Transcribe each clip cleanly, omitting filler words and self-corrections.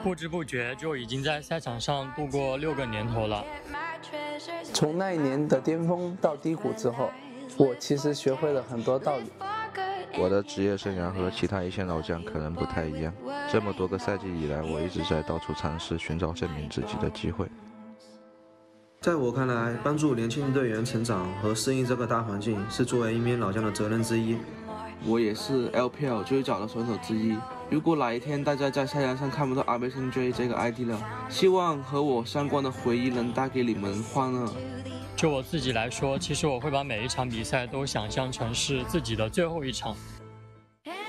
不知不觉就已经在赛场上度过6个年头了。从那一年的巅峰到低谷之后，我其实学会了很多道理。我的职业生涯和其他一线老将可能不太一样，这么多个赛季以来，我一直在到处尝试寻找证明自己的机会。在我看来，帮助年轻队员成长和适应这个大环境是作为一名老将的责任之一。我也是 LPL 最早的选手之一。如果哪一天大家在赛场上看不到 RBSJ 这个 ID 了，希望和我相关的回忆能带给你们欢乐。就我自己来说，其实我会把每一场比赛都想象成是自己的最后一场。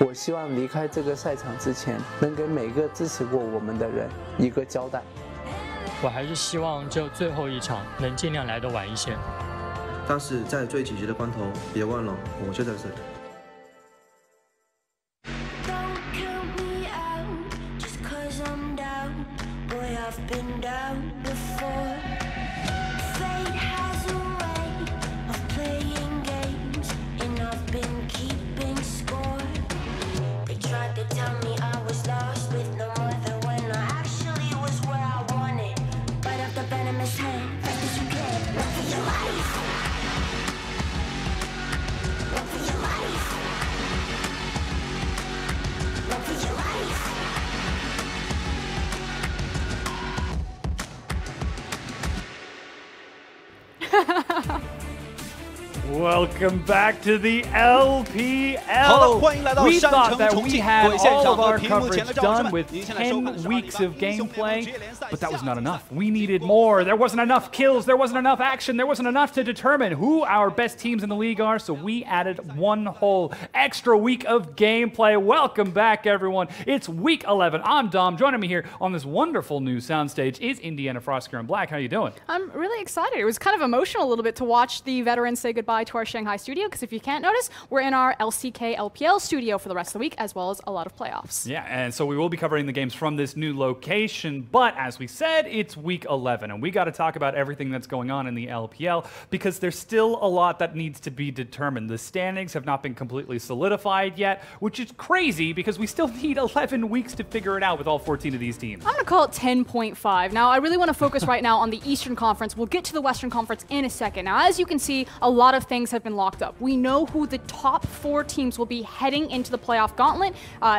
我希望离开这个赛场之前，能给每个支持过我们的人一个交代。我还是希望这最后一场能尽量来得晚一些。但是在最紧急的关头，别忘了我就在这里。Welcome back to the LPL. We thought that we had all of our coverage done with 10 weeks of gameplay, but that was not enough. We needed more. There wasn't enough kills, there wasn't enough action, there wasn't enough to determine who our best teams in the league are, so we added one whole extra week of gameplay. Welcome back, everyone. It's week 11. I'm Dom. Joining me here on this wonderful new soundstage is Indiana FLICKR in black. How you doing? I'm really excited. It was kind of emotional a little bit to watch the veterans say goodbye to our Shanghai studio, because if you can't notice, we're in our LCK LPL studio for the rest of the week, as well as a lot of playoffs. Yeah, and so we will be covering the games from this new location, but as we said, it's week 11, and we got to talk about everything that's going on in the LPL, because there's still a lot that needs to be determined. The standings have not been completely solidified yet, which is crazy, because we still need 11 weeks to figure it out with all 14 of these teams. I'm going to call it 10.5. Now, I really want to focus right now on the Eastern Conference. We'll get to the Western Conference in a second. Now, as you can see, a lot of things have been locked up. We know who the top 4 teams will be heading into the playoff gauntlet.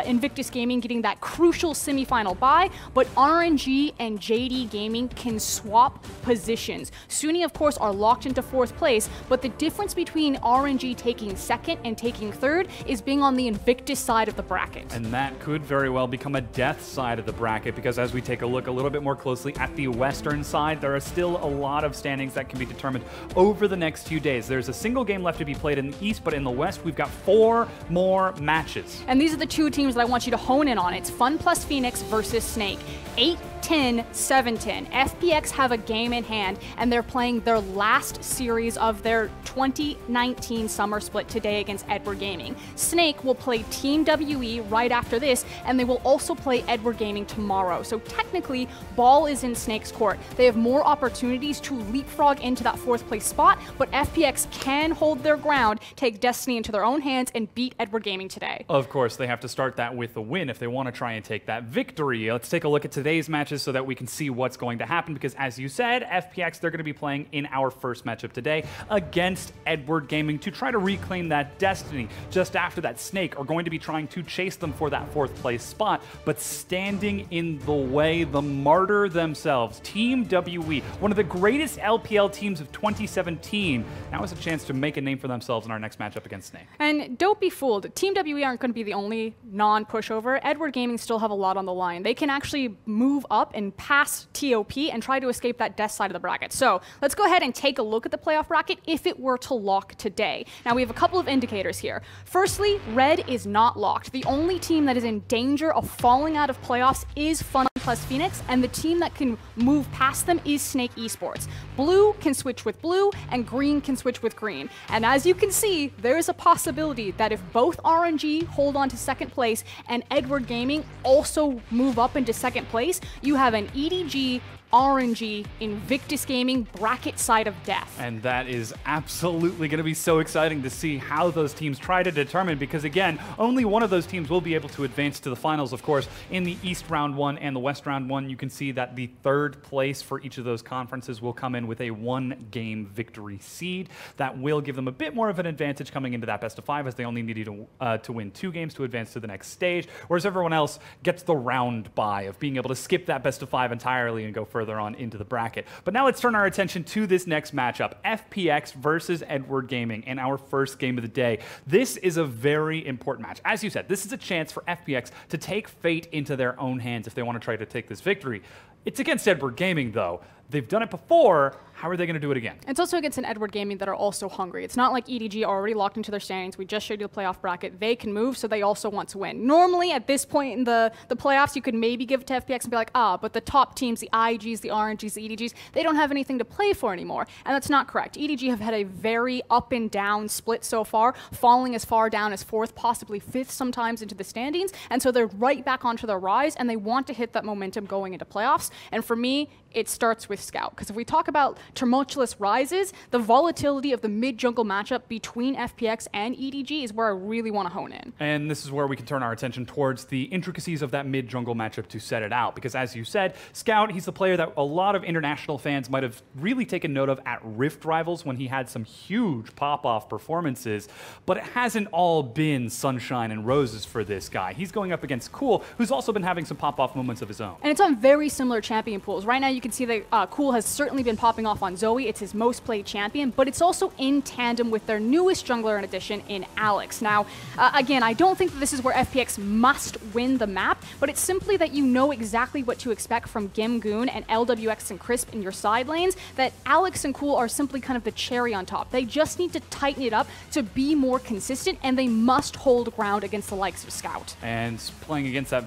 Invictus Gaming getting that crucial semifinal bye, but RNG and JD Gaming can swap positions. Sunni, of course, are locked into 4th place, but the difference between RNG taking 2nd and taking 3rd is being on the Invictus side of the bracket. And that could very well become a death side of the bracket, because as we take a look a little bit more closely at the Western side, there are still a lot of standings that can be determined over the next few days. There's a single game left to be played in the East, but in the West, we've got 4 more matches. And these are the 2 teams that I want you to hone in on. It's FunPlus Phoenix versus Snake. 8-10, 7-10. FPX have a game in hand, and they're playing their last series of their 2019 summer split today against Edward Gaming. Snake will play Team WE right after this, and they will also play Edward Gaming tomorrow. So technically, ball is in Snake's court. They have more opportunities to leapfrog into that 4th place spot, but FPX can hold their ground, take destiny into their own hands, and beat Edward Gaming today. Of course, they have to start that with a win if they want to try and take that victory. Let's take a look at today's matches so that we can see what's going to happen, because as you said, FPX, they're going to be playing in our first matchup today against Edward Gaming to try to reclaim that destiny. Just after that, Snake are going to be trying to chase them for that 4th place spot, but standing in the way, the martyr themselves, Team WE, one of the greatest LPL teams of 2017, now has a chance to make a name for themselves in our next matchup against Snake. And don't be fooled, Team WE aren't going to be the only non-pushover. Edward Gaming still have a lot on the line. They can actually move up and pass TOP and try to escape that death side of the bracket. So let's go ahead and take a look at the playoff bracket if it were to lock today. Now we have a couple of indicators here. Firstly, red is not locked. The only team that is in danger of falling out of playoffs is FunPlus Phoenix, and the team that can move past them is Snake Esports. Blue can switch with blue, and green can switch with green. And as you can see, there is a possibility that if both RNG hold on to 2nd place and Edward Gaming also move up into 2nd place, you have an EDG RNG, Invictus Gaming, bracket side of death. And that is absolutely going to be so exciting to see how those teams try to determine, because again, only one of those teams will be able to advance to the finals. Of course, in the East Round 1 and the West Round 1, you can see that the third place for each of those conferences will come in with a 1-game victory seed. That will give them a bit more of an advantage coming into that best of 5, as they only needed to win 2 games to advance to the next stage, whereas everyone else gets the round bye of being able to skip that best of 5 entirely and go further on into the bracket. But now let's turn our attention to this next matchup, FPX versus Edward Gaming, in our first game of the day. This is a very important match. As you said, this is a chance for FPX to take fate into their own hands if they want to try to take this victory. It's against Edward Gaming, though. They've done it before. How are they going to do it again? It's also against an Edward Gaming that are also hungry. It's not like EDG are already locked into their standings. We just showed you the playoff bracket. They can move, so they also want to win. Normally, at this point in the playoffs, you could maybe give it to FPX and be like, but the top teams, the IGs, the RNGs, the EDGs, they don't have anything to play for anymore. And that's not correct. EDG have had a very up and down split so far, falling as far down as 4th, possibly 5th sometimes into the standings. And so they're right back onto their rise, and they want to hit that momentum going into playoffs. And for me, it starts with Scout. Because if we talk about tumultuous rises, the volatility of the mid-jungle matchup between FPX and EDG is where I really want to hone in. And this is where we can turn our attention towards the intricacies of that mid-jungle matchup to set it out. Because as you said, Scout, he's the player that a lot of international fans might have really taken note of at Rift Rivals when he had some huge pop-off performances. But it hasn't all been sunshine and roses for this guy. He's going up against Cool, who's also been having some pop-off moments of his own. And it's on very similar champion pools. Right now you can see that Cool has certainly been popping off on Zoe. It's his most played champion, but it's also in tandem with their newest jungler in addition in Alex. Now, again, I don't think that this is where FPX must win the map, but it's simply that you know exactly what to expect from Gimgoon and LWX and Crisp in your side lanes, that Alex and Cool are simply kind of the cherry on top. They just need to tighten it up to be more consistent, and they must hold ground against the likes of Scout. And playing against that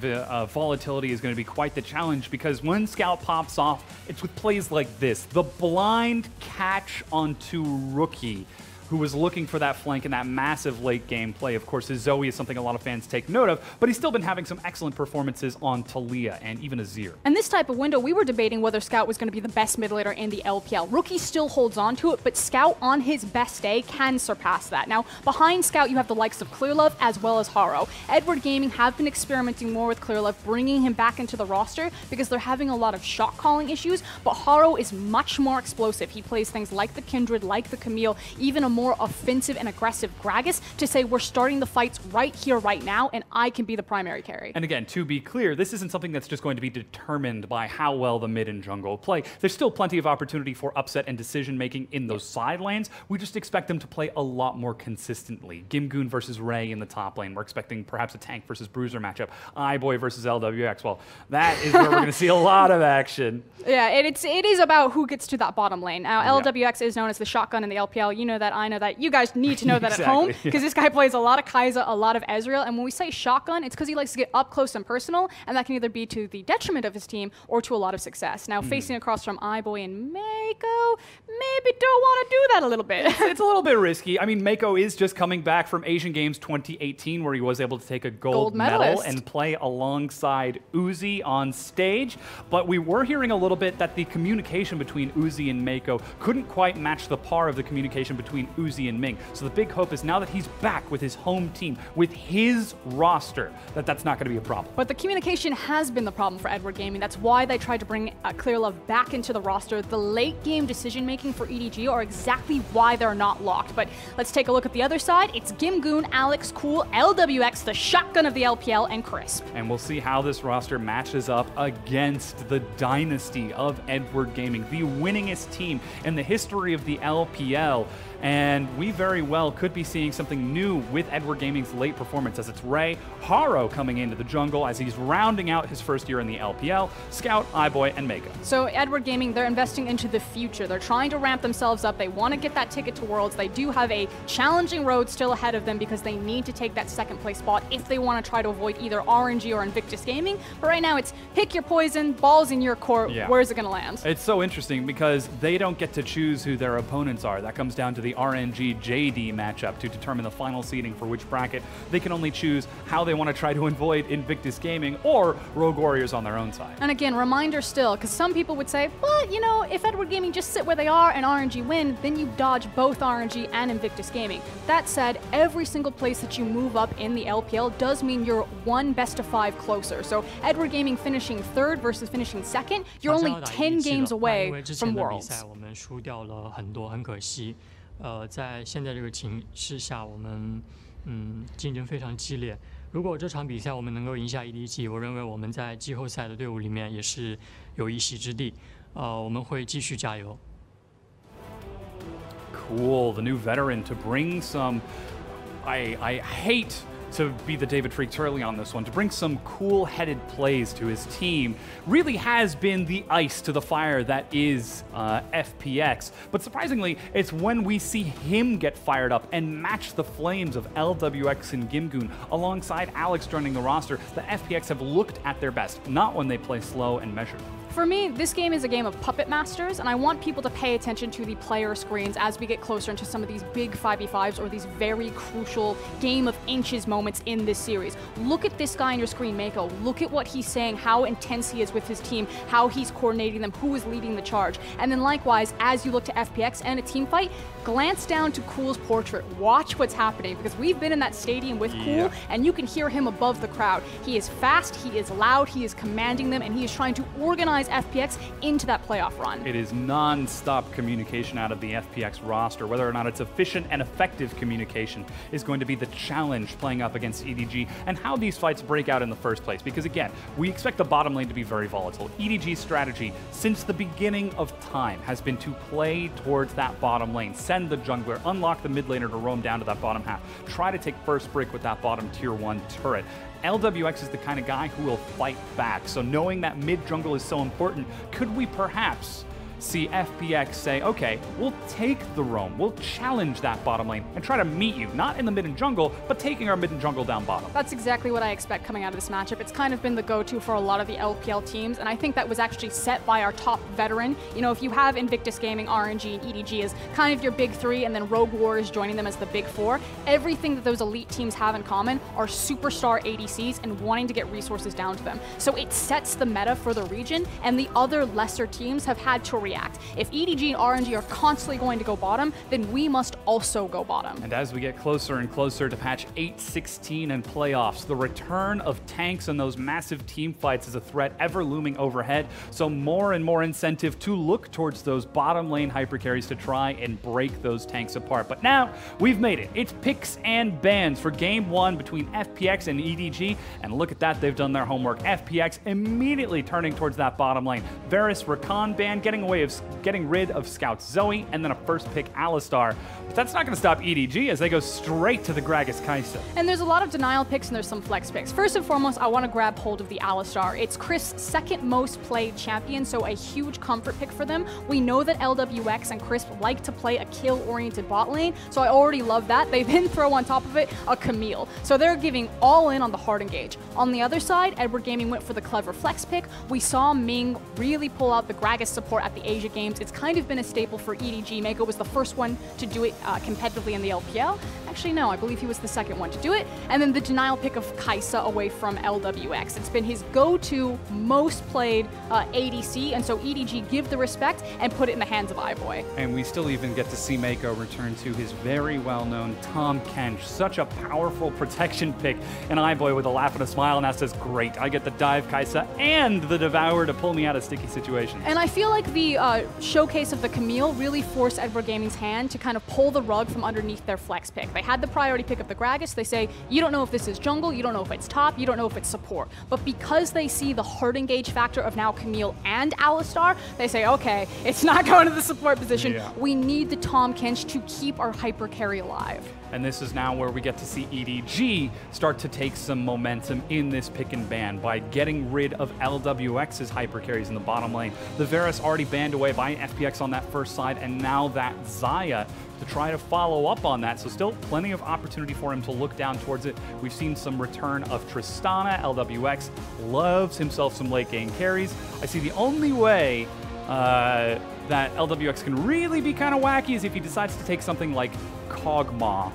volatility is going to be quite the challenge, because when Scout pops off, it's with plays like this. The blind catch onto Rookie, who was looking for that flank in that massive late game play. Of course, his Zoe is something a lot of fans take note of, but he's still been having some excellent performances on Talia and even Azir. And this type of window, we were debating whether Scout was going to be the best mid laner in the LPL. Rookie still holds on to it, but Scout on his best day can surpass that. Now, behind Scout, you have the likes of Clearlove as well as Haro. Edward Gaming have been experimenting more with Clearlove, bringing him back into the roster because they're having a lot of shot calling issues, but Haro is much more explosive. He plays things like the Kindred, like the Camille, even a more offensive and aggressive Gragas to say we're starting the fights right here, right now, and I can be the primary carry. And again, to be clear, this isn't something that's just going to be determined by how well the mid and jungle play. There's still plenty of opportunity for upset and decision-making in those side lanes. We just expect them to play a lot more consistently. Gimgoon versus Ray in the top lane. We're expecting perhaps a tank versus bruiser matchup. iBoy versus LWX. Well, that is where we're going to see a lot of action. Yeah, it is about who gets to that bottom lane. Now, LWX is known as the shotgun in the LPL. You know that, I know that. You guys need to know that at home, because this guy plays a lot of Kai'Sa, a lot of Ezreal, and when we say shotgun, it's because he likes to get up close and personal, and that can either be to the detriment of his team or to a lot of success. Now, facing across from iBoy and Mako, maybe don't want to do that a little bit. It's a little bit risky. I mean, Mako is just coming back from Asian Games 2018, where he was able to take a gold medal and play alongside Uzi on stage, but we were hearing a little bit that the communication between Uzi and Mako couldn't quite match the par of the communication between Uzi and Ming. So the big hope is now that he's back with his home team, with his roster, that's not going to be a problem. But the communication has been the problem for Edward Gaming. That's why they tried to bring Clearlove back into the roster. The late game decision making for EDG are exactly why they're not locked. But let's take a look at the other side. It's Gimgoon, Alex, Cool, LWX, the shotgun of the LPL, and Crisp. And we'll see how this roster matches up against the dynasty of Edward Gaming, the winningest team in the history of the LPL. And we very well could be seeing something new with Edward Gaming's late performance, as it's Ray, Haro coming into the jungle as he's rounding out his first year in the LPL, Scout, iBoy, and Mako. So Edward Gaming, they're investing into the future. They're trying to ramp themselves up. They want to get that ticket to Worlds. They do have a challenging road still ahead of them because they need to take that second place spot if they want to try to avoid either RNG or Invictus Gaming. But right now it's pick your poison, balls in your court. Yeah. Where's it going to land? It's so interesting because they don't get to choose who their opponents are. That comes down to the the RNG JD matchup to determine the final seeding for which bracket. They can only choose how they want to try to avoid Invictus Gaming or Rogue Warriors on their own side. And again, reminder still, because some people would say, but you know, if Edward Gaming just sit where they are and RNG win, then you dodge both RNG and Invictus Gaming. That said, every single place that you move up in the LPL does mean you're one best of 5 closer. So Edward Gaming finishing 3rd versus finishing 2nd, you're only 10 games away from Worlds. 我们输掉了很多，很可惜。在现在这个情势下，我们竞争非常激烈。如果这场比赛我们能够赢下 EDG， 我认为我们在季后赛的队伍里面也是有一席之地。我们会继续加油。Cool, the new veteran to bring some. I hate to be the David Freaks early on this one, to bring some cool-headed plays to his team, really has been the ice to the fire that is FPX. But surprisingly, it's when we see him get fired up and match the flames of LWX and Gimgoon alongside Alex joining the roster that FPX have looked at their best, not when they play slow and measured. For me, this game is a game of puppet masters, and I want people to pay attention to the player screens as we get closer into some of these big 5v5s or these very crucial game of inches moments in this series. Look at this guy on your screen, Mako. Look at what he's saying, how intense he is with his team, how he's coordinating them, who is leading the charge. And then likewise, as you look to FPX and a team fight, glance down to Cool's portrait. Watch what's happening, because we've been in that stadium with Cool, and you can hear him above the crowd. He is fast, he is loud, he is commanding them, and he is trying to organize FPX into that playoff run. It is non-stop communication out of the FPX roster. Whether or not it's efficient and effective communication is going to be the challenge playing up against EDG, and how these fights break out in the first place. Because again, we expect the bottom lane to be very volatile. EDG's strategy since the beginning of time has been to play towards that bottom lane, send the jungler, unlock the mid laner to roam down to that bottom half, try to take first break with that bottom tier 1 turret. LWX is the kind of guy who will fight back, so knowing that mid jungle is so important, could we perhaps see FPX say, okay, we'll take the roam, we'll challenge that bottom lane and try to meet you, not in the mid and jungle, but taking our mid and jungle down bottom. That's exactly what I expect coming out of this matchup. It's kind of been the go-to for a lot of the LPL teams, and I think that was actually set by our top veteran. You know, if you have Invictus Gaming, RNG, and EDG as kind of your big 3, and then Rogue Warriors joining them as the big 4, everything that those elite teams have in common are superstar ADCs and wanting to get resources down to them. So it sets the meta for the region, and the other lesser teams have had to react. If EDG and RNG are constantly going to go bottom, then we must also go bottom. And as we get closer and closer to patch 8.16 and playoffs, the return of tanks and those massive team fights is a threat ever looming overhead, so more and more incentive to look towards those bottom lane hypercarries to try and break those tanks apart. But now, we've made it. It's picks and bans for Game 1 between FPX and EDG, and look at that, they've done their homework. FPX immediately turning towards that bottom lane. Varus Rakan ban, getting rid of Scout Zoe, and then a first pick Alistar. But that's not going to stop EDG as they go straight to the Gragas Kai'Sa. And there's a lot of denial picks and there's some flex picks. First and foremost, I want to grab hold of the Alistar. It's Chris' second most played champion, so a huge comfort pick for them. We know that LWX and Chris like to play a kill-oriented bot lane, so I already love that. They then throw on top of it a Camille. So they're giving all in on the hard engage. On the other side, Edward Gaming went for the clever flex pick. We saw Ming really pull out the Gragas support at the Asia Games. It's kind of been a staple for EDG. Mako was the first one to do it competitively in the LPL. Actually, no, I believe he was the second one to do it. And then the denial pick of Kai'Sa away from LWX. It's been his go-to, most played ADC, and so EDG give the respect and put it in the hands of iBoy. And we still even get to see Mako return to his very well-known Tahm Kench. Such a powerful protection pick. And iBoy with a laugh and a smile, and that says, great, I get the dive Kai'Sa and the Devour to pull me out of sticky situations. And I feel like the showcase of the Camille really forced Edward Gaming's hand to kind of pull the rug from underneath their flex pick. They had the priority pick of the Gragas. They say, you don't know if this is jungle, you don't know if it's top, you don't know if it's support. But because they see the hard engage factor of now Camille and Alistar, they say, okay, it's not going to the support position. Yeah. We need the Tahm Kench to keep our hyper carry alive. And this is now where we get to see EDG start to take some momentum in this pick and ban by getting rid of LWX's hyper carries in the bottom lane. The Varus already banned away by FPX on that first side, and now that Xayah to try to follow up on that. So still plenty of opportunity for him to look down towards it. We've seen some return of Tristana. LWX loves himself some late game carries. I see the only way that LWX can really be kind of wacky is if he decides to take something like Kog'Maw,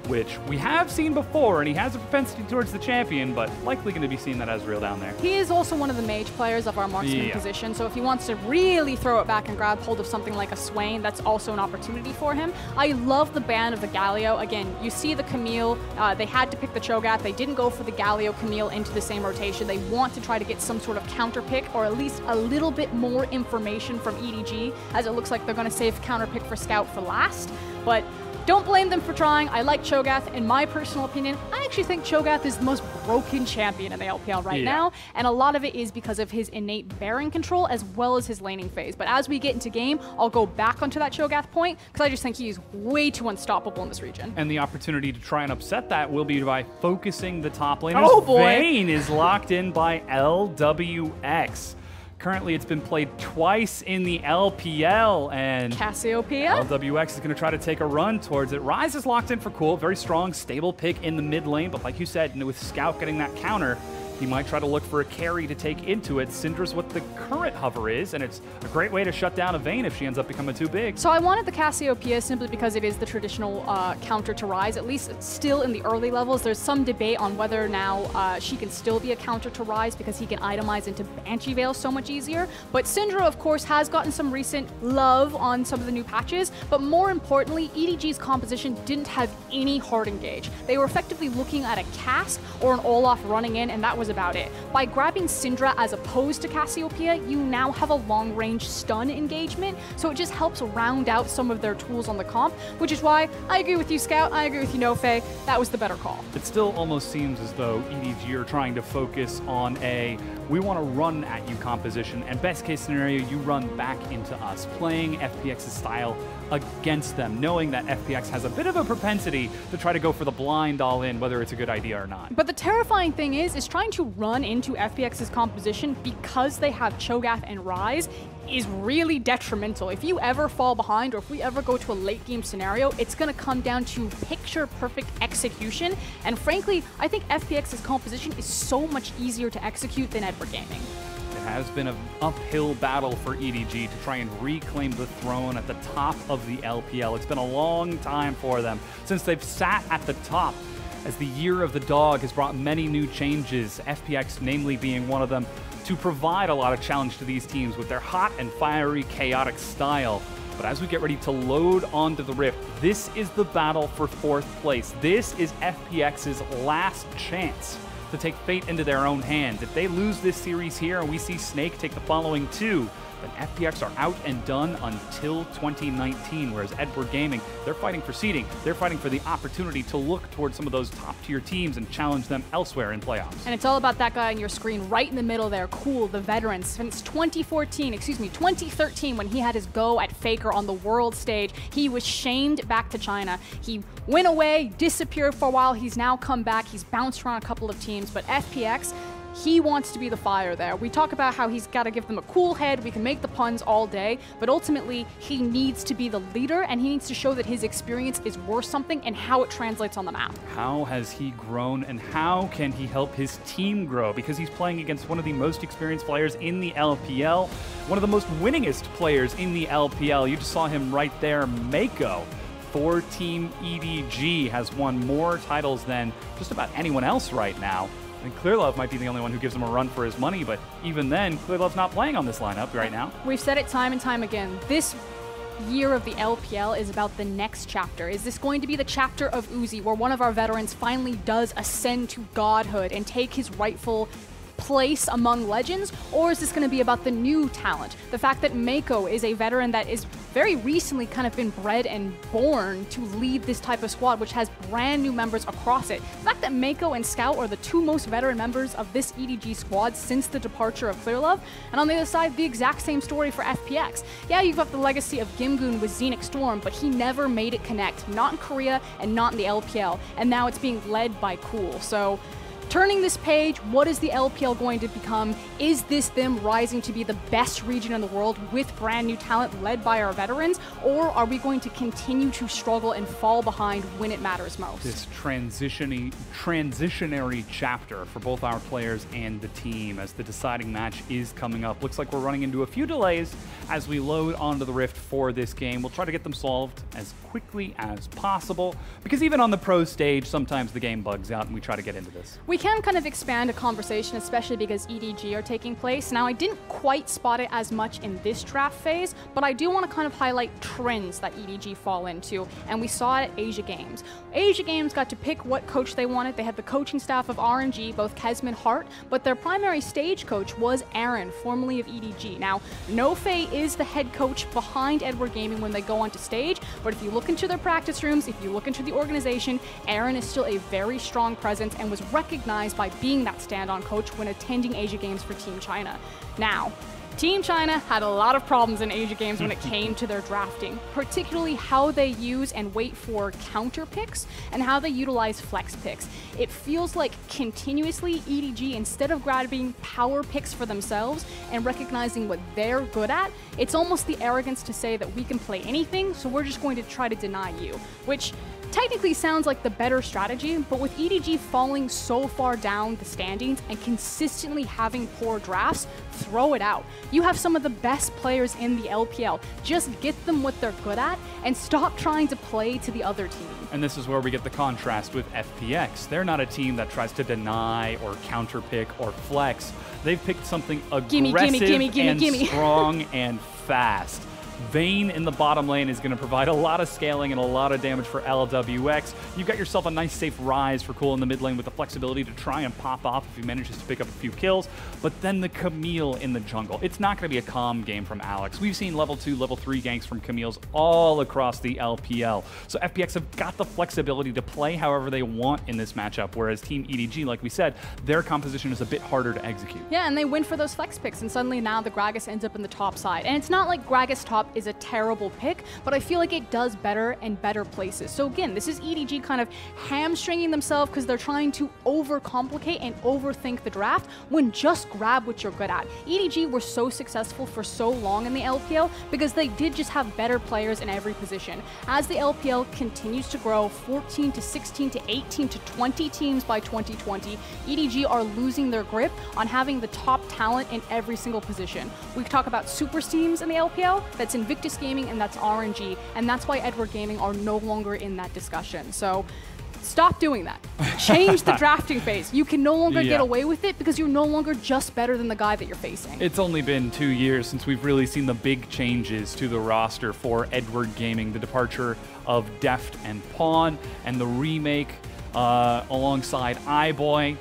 which we have seen before, and he has a propensity towards the champion, but likely going to be seeing that Ezreal down there. He is also one of the mage players of our marksman position, so if he wants to really throw it back and grab hold of something like a Swain, that's also an opportunity for him. I love the ban of the Galio. Again, you see the Camille, they had to pick the Cho'Gath, they didn't go for the Galio Camille into the same rotation. They want to try to get some sort of counter pick, or at least a little bit more information from EDG, as it looks like they're going to save counter pick for Scout for last, but don't blame them for trying. I like Cho'Gath. In my personal opinion, I actually think Cho'Gath is the most broken champion in the LPL right now, and a lot of it is because of his innate Baron control as well as his laning phase. But as we get into game, I'll go back onto that Cho'Gath point, because I just think he's way too unstoppable in this region. And the opportunity to try and upset that will be by focusing the top lane. Oh boy! Vayne is locked in by LWX. Currently, it's been played twice in the LPL, and Cassiopeia? LWX is going to try to take a run towards it. Ryze is locked in for cool, very strong, stable pick in the mid lane, but like you said, with Scout getting that counter, he might try to look for a carry to take into it. Syndra's what the current hover is, and it's a great way to shut down a Vayne if she ends up becoming too big. So I wanted the Cassiopeia simply because it is the traditional counter to Ryze, at least still in the early levels. There's some debate on whether now she can still be a counter to Ryze because he can itemize into Banshee Veil so much easier. But Syndra, of course, has gotten some recent love on some of the new patches, but more importantly, EDG's composition didn't have any hard engage. They were effectively looking at a cast or an Olaf running in, and that was about it. By grabbing Syndra as opposed to Cassiopeia, you now have a long-range stun engagement, so it just helps round out some of their tools on the comp, which is why I agree with you, Scout, I agree with you, Nofe, that was the better call. It still almost seems as though EDG are trying to focus on a we want to run at you composition, and best case scenario, you run back into us, playing FPX's style against them, knowing that FPX has a bit of a propensity to try to go for the blind all-in, whether it's a good idea or not. But the terrifying thing is trying to run into FPX's composition because they have Cho'Gath and Ryze is really detrimental. If you ever fall behind, or if we ever go to a late game scenario, it's going to come down to picture perfect execution, and frankly, I think FPX's composition is so much easier to execute than Edward Gaming. It has been an uphill battle for EDG to try and reclaim the throne at the top of the LPL. It's been a long time for them since they've sat at the top, as the year of the dog has brought many new changes, FPX namely being one of them, to provide a lot of challenge to these teams with their hot and fiery, chaotic style. But as we get ready to load onto the Rift, this is the battle for 4th place. This is FPX's last chance to take fate into their own hands. If they lose this series here and we see Snake take the following 2, then FPX are out and done until 2019, whereas Edward Gaming, they're fighting for seeding. They're fighting for the opportunity to look towards some of those top-tier teams and challenge them elsewhere in playoffs. And it's all about that guy on your screen right in the middle there, Cool, the veteran. Since 2013, when he had his go at FLICKR on the world stage, he was shamed back to China. He went away, disappeared for a while. He's now come back. He's bounced around a couple of teams, but FPX, he wants to be the fire there. We talk about how he's got to give them a cool head. We can make the puns all day, but ultimately he needs to be the leader, and he needs to show that his experience is worth something and how it translates on the map. How has he grown, and how can he help his team grow? Because he's playing against one of the most experienced players in the LPL, one of the most winningest players in the LPL. You just saw him right there, Mako. For Team EDG has won more titles than just about anyone else right now. And Clearlove might be the only one who gives him a run for his money, but even then, Clearlove's not playing on this lineup right now. We've said it time and time again. This year of the LPL is about the next chapter. Is this going to be the chapter of Uzi, where one of our veterans finally does ascend to godhood and take his rightful place among legends, or is this going to be about the new talent? The fact that Mako is a veteran that is very recently kind of been bred and born to lead this type of squad, which has brand new members across it. The fact that Mako and Scout are the 2 most veteran members of this EDG squad since the departure of Clearlove, and on the other side, the exact same story for FPX. Yeah, you've got the legacy of Gimgoon with Zenix Storm, but he never made it connect, not in Korea and not in the LPL, and now it's being led by Cool. So Turning this page, what is the LPL going to become? Is this them rising to be the best region in the world with brand new talent led by our veterans? Or are we going to continue to struggle and fall behind when it matters most? This transitionary chapter for both our players and the team as the deciding match is coming up. Looks like we're running into a few delays as we load onto the Rift for this game. We'll try to get them solved as quickly as possible, because even on the pro stage, sometimes the game bugs out and we try to get into this. We can kind of expand a conversation, especially because EDG are taking place. Now, I didn't quite spot it as much in this draft phase, but I do want to kind of highlight trends that EDG fall into, and we saw it at Asia Games. Asia Games got to pick what coach they wanted. They had the coaching staff of RNG, both Kesman Hart, but their primary stage coach was Aaron, formerly of EDG. Now, Nofei is the head coach behind Edward Gaming when they go onto stage, but if you look into their practice rooms, if you look into the organization, Aaron is still a very strong presence and was recognized by being that stand-on coach when attending Asia Games for Team China. Now, Team China had a lot of problems in Asia Games when it came to their drafting, particularly how they use and wait for counter picks and how they utilize flex picks. It feels like continuously EDG, instead of grabbing power picks for themselves and recognizing what they're good at, it's almost the arrogance to say that we can play anything, so we're just going to try to deny you, which technically sounds like the better strategy, but with EDG falling so far down the standings and consistently having poor drafts, throw it out. You have some of the best players in the LPL. Just get them what they're good at and stop trying to play to the other team. And this is where we get the contrast with FPX. They're not a team that tries to deny or counterpick or flex. They've picked something aggressive and strong and fast. Vayne in the bottom lane is going to provide a lot of scaling and a lot of damage for LWX. You've got yourself a nice safe rise for Cool in the mid lane with the flexibility to try and pop off if he manages to pick up a few kills. But then the Camille in the jungle. It's not going to be a calm game from Alex. We've seen level 2, level 3 ganks from Camille's all across the LPL. So FPX have got the flexibility to play however they want in this matchup, whereas Team EDG, like we said, their composition is a bit harder to execute. Yeah, and they win for those flex picks, and suddenly now the Gragas ends up in the top side. And it's not like Gragas top is a terrible pick, but I feel like it does better in better places. So again, this is EDG kind of hamstringing themselves because they're trying to overcomplicate and overthink the draft when just grab what you're good at. EDG were so successful for so long in the LPL because they did just have better players in every position. As the LPL continues to grow, 14 to 16 to 18 to 20 teams by 2020, EDG are losing their grip on having the top talent in every single position. We talk about super teams in the LPL, that's Invictus Gaming and that's RNG, and that's why Edward Gaming are no longer in that discussion. So stop doing that. Change the drafting phase. You can no longer get away with it because you're no longer just better than the guy that you're facing. It's only been 2 years since we've really seen the big changes to the roster for Edward Gaming, the departure of Deft and Pawn, and the remake alongside iBoy,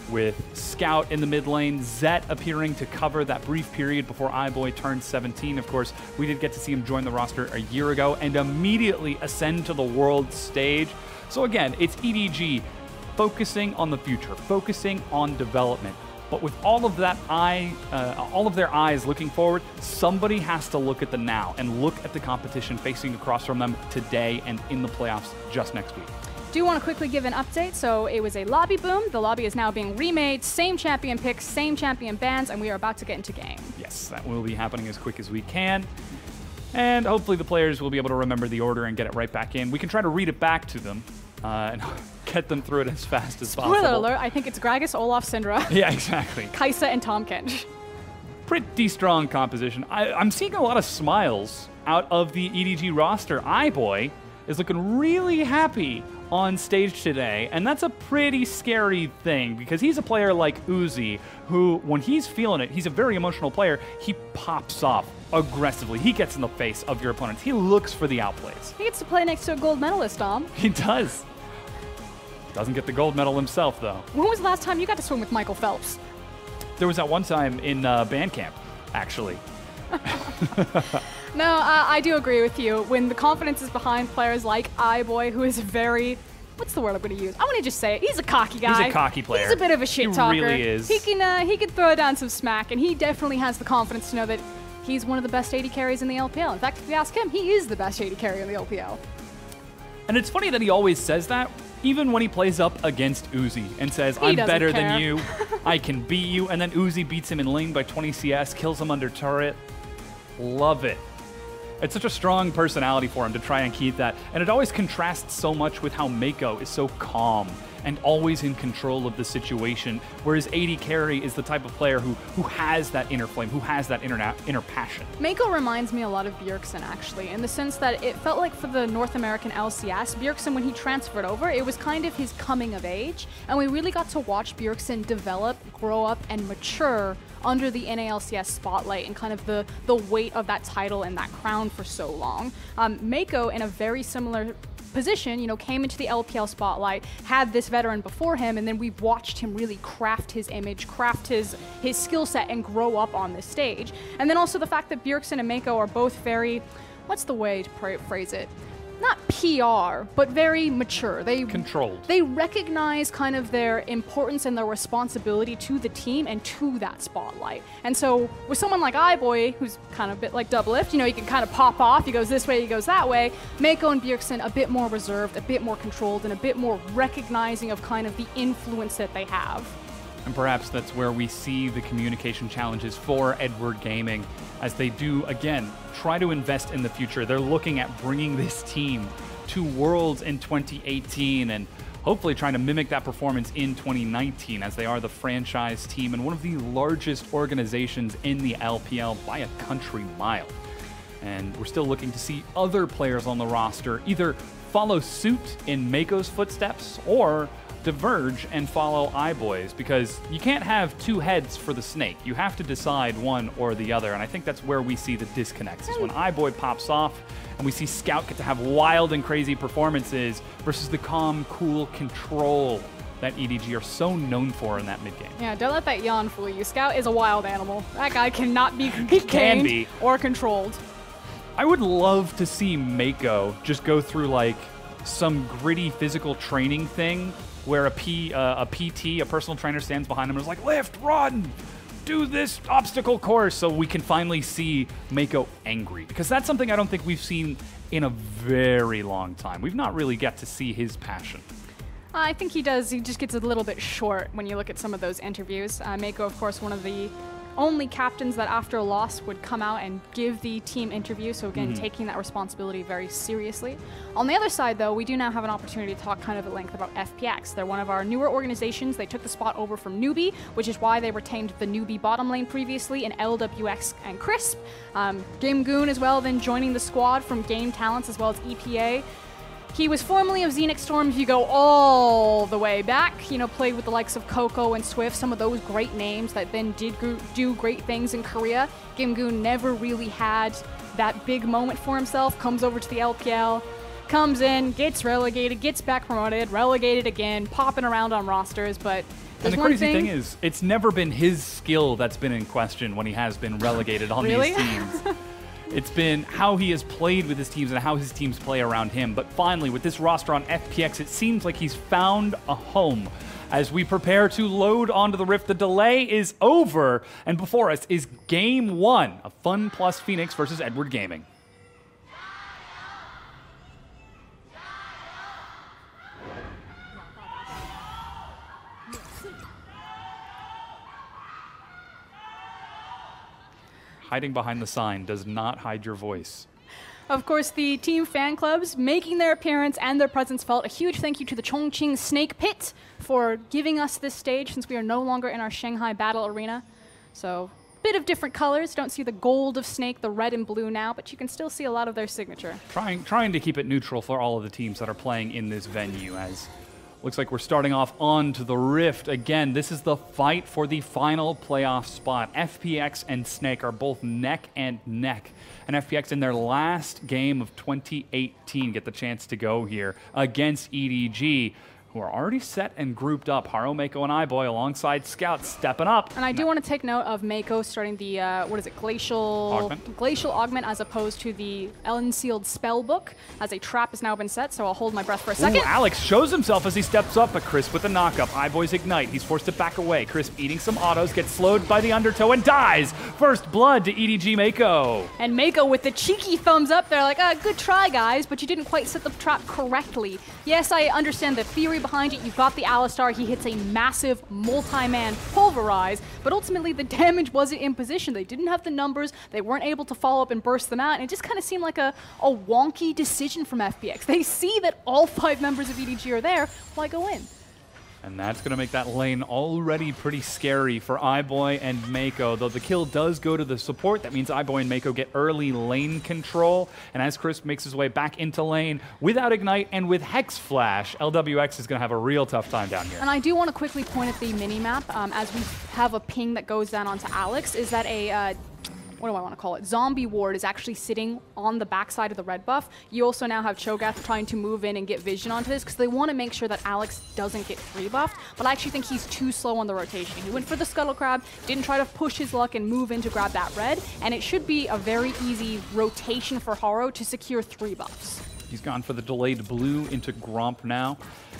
with Scout in the mid lane, Zet appearing to cover that brief period before iBoy turned 17. Of course, we did get to see him join the roster a year ago and immediately ascend to the world stage. So again, it's EDG focusing on the future, focusing on development. But with all of that all of their eyes looking forward, somebody has to look at the now and look at the competition facing across from them today and in the playoffs just next week. Do want to quickly give an update. So it was a lobby boom. The lobby is now being remade. Same champion picks, same champion bans, and we are about to get into game. Yes, that will be happening as quick as we can. And hopefully the players will be able to remember the order and get it right back in. We can try to read it back to them and get them through it as fast as possible. Spoiler alert, I think it's Gragas, Olaf, Syndra. Yeah, exactly. Kaisa and Tom Kench. Pretty strong composition. I'm seeing a lot of smiles out of the EDG roster. iBoy is looking really happy on stage today, and that's a pretty scary thing because he's a player like Uzi who, when he's feeling it, he's a very emotional player. He pops off aggressively. He gets in the face of your opponents. He looks for the outplays. He gets to play next to a gold medalist, Dom. He does. Doesn't get the gold medal himself, though. When was the last time you got to swim with Michael Phelps? There was that one time in band camp, actually. No, I do agree with you. When the confidence is behind players like iBoy, who is very, what's the word I'm going to use? I want to just say it. He's a cocky guy. He's a cocky player. He's a bit of a shit talker. He really is. He can throw down some smack, and he definitely has the confidence to know that he's one of the best AD carries in the LPL. In fact, if you ask him, he is the best AD carry in the LPL. And it's funny that he always says that Even when he plays up against Uzi and says, I'm better than you, I can beat you, and then Uzi beats him in lane by 20 CS, kills him under turret. Love it. It's such a strong personality for him to try and keep that. And it always contrasts so much with how Mako is so calm and always in control of the situation, whereas AD Carry is the type of player who has that inner flame, who has that inner passion. Mako reminds me a lot of Bjergsen, actually, in the sense that it felt like for the North American LCS, Bjergsen, when he transferred over, it was kind of his coming of age, and we really got to watch Bjergsen develop, grow up, and mature under the NALCS spotlight and kind of the weight of that title and that crown for so long. Mako, in a very similar position, you know, came into the LPL spotlight, had this veteran before him, and then we watched him really craft his image, craft his skill set, and grow up on this stage. And then also the fact that Bjergsen and Mako are both very, what's the way to phrase it? Not PR, but very mature. Controlled. They recognize kind of their importance and their responsibility to the team and to that spotlight. And so with someone like iBoy, who's kind of a bit like Doublelift, you know, he can kind of pop off, he goes this way, he goes that way, Mako and Bjergsen a bit more reserved, a bit more controlled, and a bit more recognizing of kind of the influence that they have. And perhaps that's where we see the communication challenges for Edward Gaming, as they do, again, try to invest in the future. They're looking at bringing this team to Worlds in 2018 and hopefully trying to mimic that performance in 2019, as they are the franchise team and one of the largest organizations in the LPL by a country mile. And we're still looking to see other players on the roster either follow suit in Mako's footsteps or diverge and follow iBoys, because you can't have two heads for the snake. You have to decide one or the other, and I think that's where we see the disconnects, is when iBoy pops off and we see Scout get to have wild and crazy performances versus the calm, cool control that EDG are so known for in that mid game. Yeah, don't let that yawn fool you. Scout is a wild animal. That guy cannot be contained or controlled. I would love to see Mako just go through like some gritty physical training thing where a PT, a personal trainer, stands behind him and is like, lift, run, do this obstacle course, so we can finally see Mako angry. Because that's something I don't think we've seen in a very long time. We've not really got to see his passion. I think he does. He just gets a little bit short when you look at some of those interviews. Mako, of course, one of the only captains that after a loss would come out and give the team interview, so again, taking that responsibility very seriously. On the other side, though, we do now have an opportunity to talk kind of at length about FPX. They're one of our newer organizations. They took the spot over from Newbie, which is why they retained the Newbie bottom lane previously in LWX and Crisp. Game Goon as well, then joining the squad from Game Talents as well as EPA. He was formerly of Xenix Storm, if you go all the way back, you know, played with the likes of Coco and Swift, some of those great names that then did do great things in Korea. Gimgoon never really had that big moment for himself, comes over to the LPL, comes in, gets relegated, gets back promoted, relegated again, popping around on rosters, but and the crazy thing is, it's never been his skill that's been in question when he has been relegated on these teams. It's been how he has played with his teams and how his teams play around him. But finally, with this roster on FPX, it seems like he's found a home. As we prepare to load onto the Rift, the delay is over. And before us is Game 1 of FunPlus Phoenix versus Edward Gaming. Hiding behind the sign does not hide your voice. Of course, the team fan clubs making their appearance and their presence felt. A huge thank you to the Chongqing Snake Pit for giving us this stage, since we are no longer in our Shanghai Battle Arena. So, bit of different colors. Don't see the gold of Snake, the red and blue now, but you can still see a lot of their signature. Trying to keep it neutral for all of the teams that are playing in this venue, as looks like we're starting off onto the Rift. Again, this is the fight for the final playoff spot. FPX and Snake are both neck and neck. And FPX in their last game of 2018 get the chance to go here against EDG, who are already set and grouped up. Haro, Mako, and iBoy alongside Scout stepping up. And I do want to take note of Mako starting the, what is it, Glacial Augment as opposed to the Unsealed Spellbook, as a trap has now been set, so I'll hold my breath for a second. Ooh, Alex shows himself as he steps up, but Crisp with the knockup. iBoy's Ignite, he's forced to back away. Crisp eating some autos, gets slowed by the undertow and dies. First blood to EDG Mako. And Mako with the cheeky thumbs up, they're like, good try, guys, but you didn't quite set the trap correctly. Yes, I understand the theory behind it. You've got the Alistar. He hits a massive multi-man pulverize, but ultimately the damage wasn't in position. They didn't have the numbers. They weren't able to follow up and burst them out, and it just kind of seemed like a wonky decision from FPX. They see that all 5 members of EDG are there. Why go in? And that's going to make that lane already pretty scary for iBoy and Mako. Though the kill does go to the support, that means iBoy and Mako get early lane control. And as Chris makes his way back into lane without Ignite and with Hex Flash, LWX is going to have a real tough time down here. And I do want to quickly point at the mini-map as we have a ping that goes down onto Alex, is that a... what do I want to call it? Zombie ward is actually sitting on the backside of the red buff. You also now have Cho'Gath trying to move in and get vision onto this because they want to make sure that Alex doesn't get free buffed, but I actually think he's too slow on the rotation. He went for the Scuttle Crab, didn't try to push his luck and move in to grab that red, and it should be a very easy rotation for Haro to secure 3 buffs. He's gone for the delayed blue into Gromp now.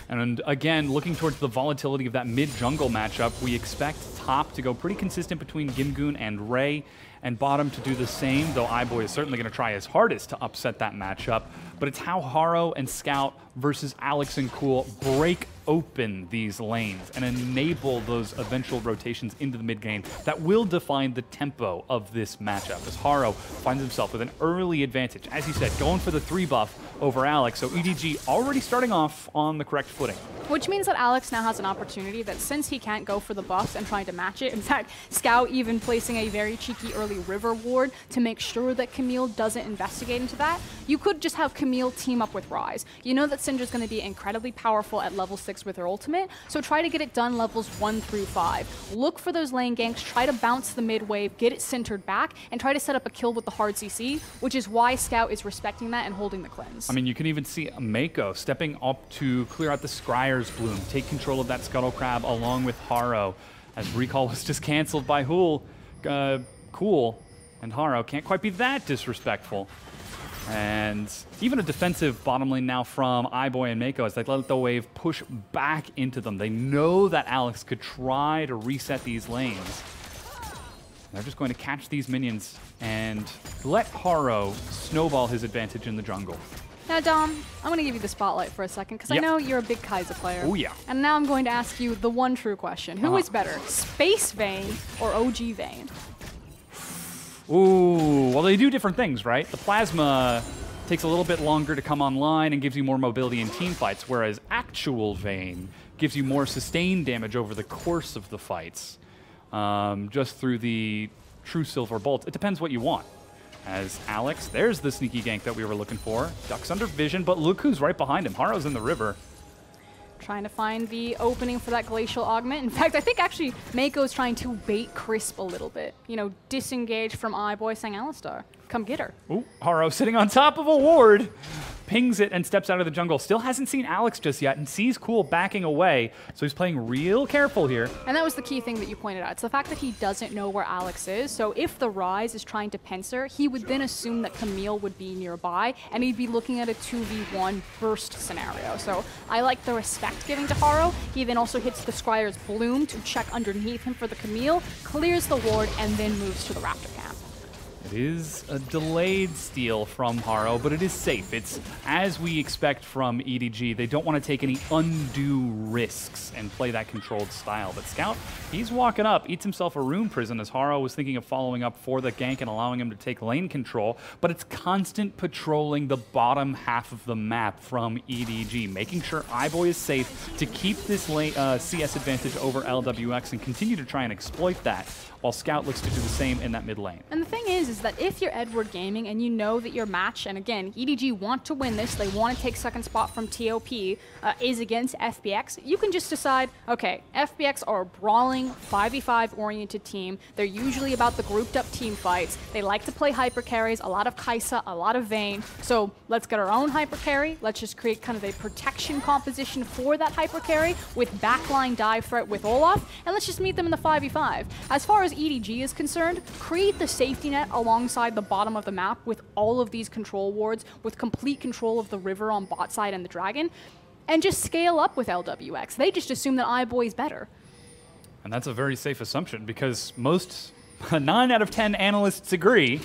And again, looking towards the volatility of that mid-jungle matchup, we expect top to go pretty consistent between Gimgoon and Ray, and bottom to do the same, though iBoy is certainly going to try his hardest to upset that matchup. But it's how Haro and Scout versus Alex and Cool break open these lanes and enable those eventual rotations into the mid game that will define the tempo of this matchup, as Haro finds himself with an early advantage. As you said, going for the 3 buff over Alex, so EDG already starting off on the correct footing. Which means that Alex now has an opportunity that since he can't go for the buffs and trying to match it, in fact, Scout even placing a very cheeky early river ward to make sure that Camille doesn't investigate into that, you could just have Camille team up with Ryze. You know that Syndra's going to be incredibly powerful at level 6 with her ultimate, so try to get it done levels 1 through 5. Look for those lane ganks, try to bounce the mid wave, get it centered back, and try to set up a kill with the hard CC, which is why Scout is respecting that and holding the cleanse. I mean, you can even see Mako stepping up to clear out the Scryer's Bloom, take control of that Scuttle Crab along with Haro, as recall was just canceled by Cool, and Haro can't quite be that disrespectful. And even a defensive bottom lane now from iBoy and Mako as they let the wave push back into them. They know that Alex could try to reset these lanes. They're just going to catch these minions and let Haro snowball his advantage in the jungle. Now, Dom, I'm going to give you the spotlight for a second because I know you're a big Kai'Sa player. Oh, yeah. And now I'm going to ask you the one true question. Who is better, Space Vayne or OG Vayne? Ooh, well, they do different things, right? The Plasma takes a little bit longer to come online and gives you more mobility in team fights, whereas actual Vayne gives you more sustained damage over the course of the fights, just through the true silver bolts. It depends what you want. As Alex, there's the sneaky gank that we were looking for. Ducks under vision, but look who's right behind him. Haro's in the river. Trying to find the opening for that Glacial Augment. In fact, I think actually Mako's trying to bait Crisp a little bit. You know, disengage from iBoy saying, Alistar, come get her. Ooh, Haro sitting on top of a ward. Pings it and steps out of the jungle. Still hasn't seen Alex just yet and sees Cool backing away. So he's playing real careful here. And that was the key thing that you pointed out. It's the fact that he doesn't know where Alex is. So if the Ryze is trying to pincer, he would then assume that Camille would be nearby and he'd be looking at a 2v1 burst scenario. So I like the respect giving to Haro. He then also hits the Scryer's Bloom to check underneath him for the Camille, clears the ward, and then moves to the Raptor camp. It is a delayed steal from Haro, but it is safe. It's as we expect from EDG. They don't want to take any undue risks and play that controlled style. But Scout, he's walking up, eats himself a rune prison as Haro was thinking of following up for the gank and allowing him to take lane control. But it's constant patrolling the bottom half of the map from EDG, making sure iBoy is safe to keep this lane, CS advantage over LWX and continue to try and exploit that, while Scout looks to do the same in that mid lane. And the thing is that if you're Edward Gaming and you know that your match, and again, EDG want to win this, they want to take second spot from TOP, is against FPX, you can just decide, okay, FPX are a brawling 5v5 oriented team. They're usually about the grouped up team fights. They like to play hyper carries, a lot of Kai'Sa, a lot of Vayne. So let's get our own hyper carry. Let's just create kind of a protection composition for that hyper carry with backline dive threat with Olaf, and let's just meet them in the 5v5. As far as EDG is concerned, create the safety net alongside the bottom of the map with all of these control wards, with complete control of the river on bot side and the dragon, and just scale up with LWX. They just assume that iBoy is better. And that's a very safe assumption because most 9 out of 10 analysts agree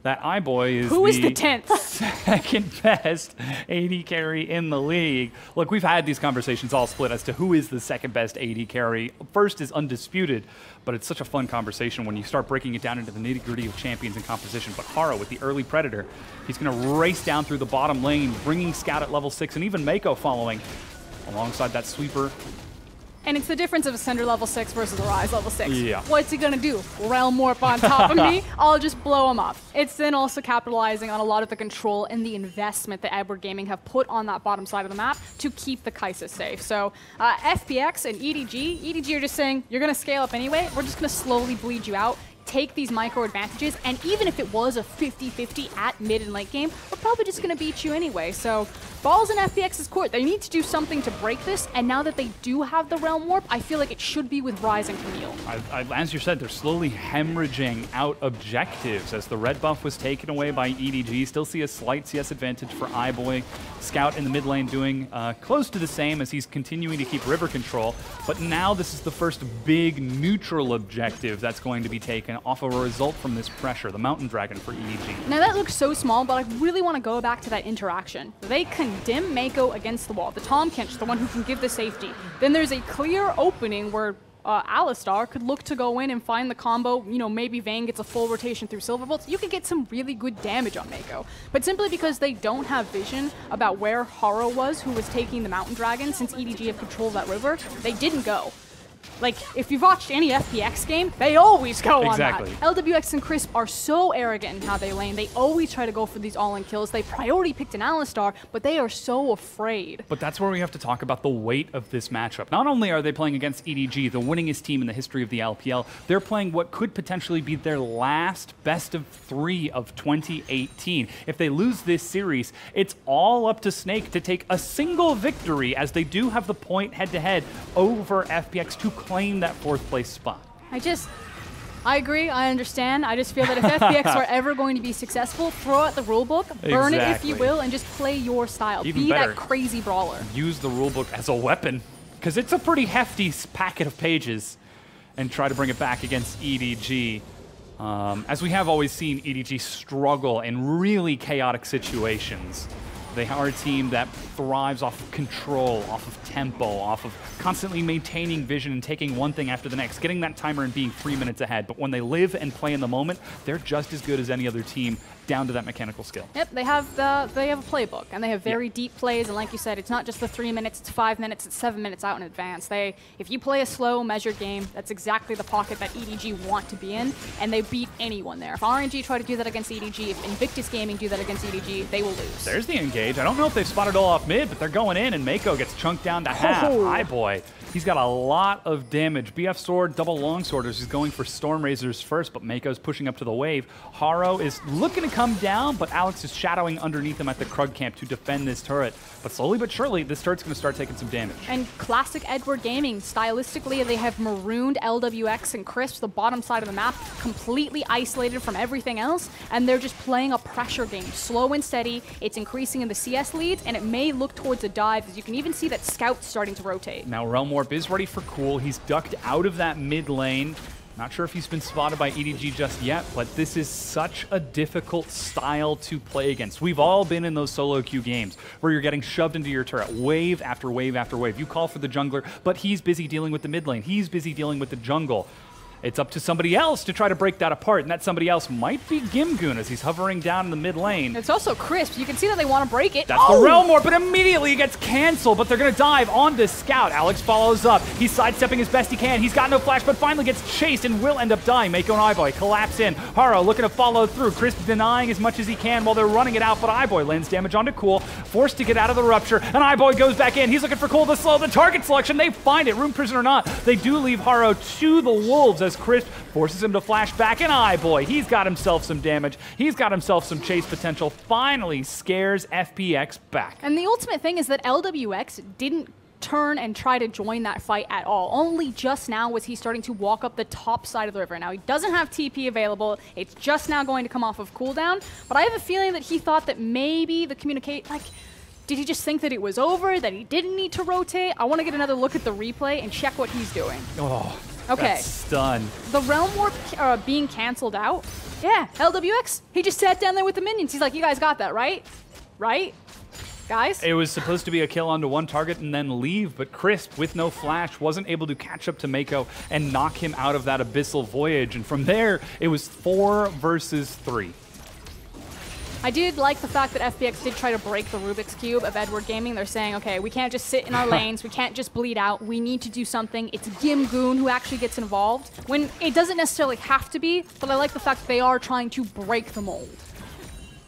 that iBoy is Who is the 10th? second best AD carry in the league. Look, we've had these conversations all split as to who is the second best AD carry. First is undisputed, but it's such a fun conversation when you start breaking it down into the nitty-gritty of champions and composition. But Haro with the early Predator, he's going to race down through the bottom lane, bringing Scout at level 6, and even Mako following alongside that sweeper. And it's the difference of a Cinder level 6 versus a Rise level 6. Yeah. What's he gonna do? Realm Warp on top of me? I'll just blow him up. It's then also capitalizing on a lot of the control and the investment that Edward Gaming have put on that bottom side of the map to keep the Kai'Sa safe. So FPX and EDG are just saying, you're gonna scale up anyway, we're just gonna slowly bleed you out, take these micro advantages, and even if it was a 50-50 at mid and late game, we're probably just gonna beat you anyway. So ball's in FPX's court. They need to do something to break this, and now that they do have the Realm Warp, I feel like it should be with Rise and Camille. As you said, they're slowly hemorrhaging out objectives as the red buff was taken away by EDG. Still see a slight CS advantage for iBoy. Scout in the mid lane doing close to the same as he's continuing to keep river control, but now this is the first big neutral objective that's going to be taken off of a result from this pressure, the Mountain Dragon for EDG. Now that looks so small, but I really want to go back to that interaction. They condemn Mako against the wall, the Tom Kench, the one who can give the safety. Then there's a clear opening where Alistar could look to go in and find the combo. You know, maybe Vayne gets a full rotation through Silverbolts. You could get some really good damage on Mako. But simply because they don't have vision about where Haro was, who was taking the Mountain Dragon, since EDG have control of that river, they didn't go. Like, if you've watched any FPX game, they always go on that. LWX and Crisp are so arrogant in how they lane. They always try to go for these all-in kills. They priority picked an Alistar, but they are so afraid. But that's where we have to talk about the weight of this matchup. Not only are they playing against EDG, the winningest team in the history of the LPL, they're playing what could potentially be their last best of 3 of 2018. If they lose this series, it's all up to Snake to take a single victory, as they do have the point head-to-head over FPX to claim that 4th place spot. I agree, I understand. I just feel that if FPX are ever going to be successful, throw out the rulebook, burn it if you will, and just play your style. Even be better, that crazy brawler. Use the rulebook as a weapon, because it's a pretty hefty packet of pages, and try to bring it back against EDG. As we have always seen EDG struggle in really chaotic situations. They are a team that thrives off of control, off of tempo, off of constantly maintaining vision and taking one thing after the next, getting that timer and being 3 minutes ahead. But when they live and play in the moment, they're just as good as any other team, down to that mechanical skill. Yep, they have a playbook, and they have very deep plays, and like you said, it's not just the 3 minutes, it's 5 minutes, it's 7 minutes out in advance. If you play a slow, measured game, that's exactly the pocket that EDG want to be in, and they beat anyone there. If RNG try to do that against EDG, if Invictus Gaming do that against EDG, they will lose. There's the engage. I don't know if they've spotted all off mid, but they're going in, and Mako gets chunked down to half. iBoy, he's got a lot of damage. BF Sword, double longsworders. He's going for Storm Razors first, but Mako's pushing up to the wave. Haro is looking to come down, but Alex is shadowing underneath him at the Krug camp to defend this turret. But slowly but surely, this turret's going to start taking some damage. And classic Edward Gaming, stylistically, they have marooned LWX and Crisp, the bottom side of the map, completely isolated from everything else, and they're just playing a pressure game, slow and steady. It's increasing in the CS leads, and it may look towards a dive, as you can even see that Scout's starting to rotate. Now Realm Warp is ready for cool. He's ducked out of that mid lane. Not sure if he's been spotted by EDG just yet, but this is such a difficult style to play against. We've all been in those solo queue games where you're getting shoved into your turret, wave after wave after wave. You call for the jungler, but he's busy dealing with the mid lane. He's busy dealing with the jungle. It's up to somebody else to try to break that apart, and that somebody else might be Gimgoon as he's hovering down in the mid lane. It's also Crisp. You can see that they want to break it. That's the Realm Warp, but immediately it gets canceled, but they're going to dive onto Scout. Alex follows up. He's sidestepping as best he can. He's got no flash, but finally gets chased and will end up dying. Mako and iBoy collapse in. Haro looking to follow through. Crisp denying as much as he can while they're running it out, but iBoy lands damage onto Cool, forced to get out of the rupture, and iBoy goes back in. He's looking for Cool to slow the target selection. They find it, Room Prison or not. They do leave Haro to the wolves as Crisp forces him to flash back, and iBoy, he's got himself some damage. He's got himself some chase potential. Finally scares FPX back. And the ultimate thing is that LWX didn't turn and try to join that fight at all. Only just now was he starting to walk up the top side of the river. Now, he doesn't have TP available. It's just now going to come off of cooldown, but I have a feeling that he thought that maybe the did he just think that it was over, that he didn't need to rotate? I want to get another look at the replay and check what he's doing. Okay. That stun. The Realm Warp being cancelled out. Yeah, LWX, he just sat down there with the minions. He's like, you guys got that, right? Right? Guys? It was supposed to be a kill onto one target and then leave, but Crisp, with no flash, wasn't able to catch up to Mako and knock him out of that Abyssal Voyage. And from there, it was 4 versus 3. I did like the fact that FPX did try to break the Rubik's Cube of Edward Gaming. They're saying, okay, we can't just sit in our lanes. We can't just bleed out. We need to do something. It's Gimgoon who actually gets involved, when it doesn't necessarily have to be, but I like the fact that they are trying to break the mold.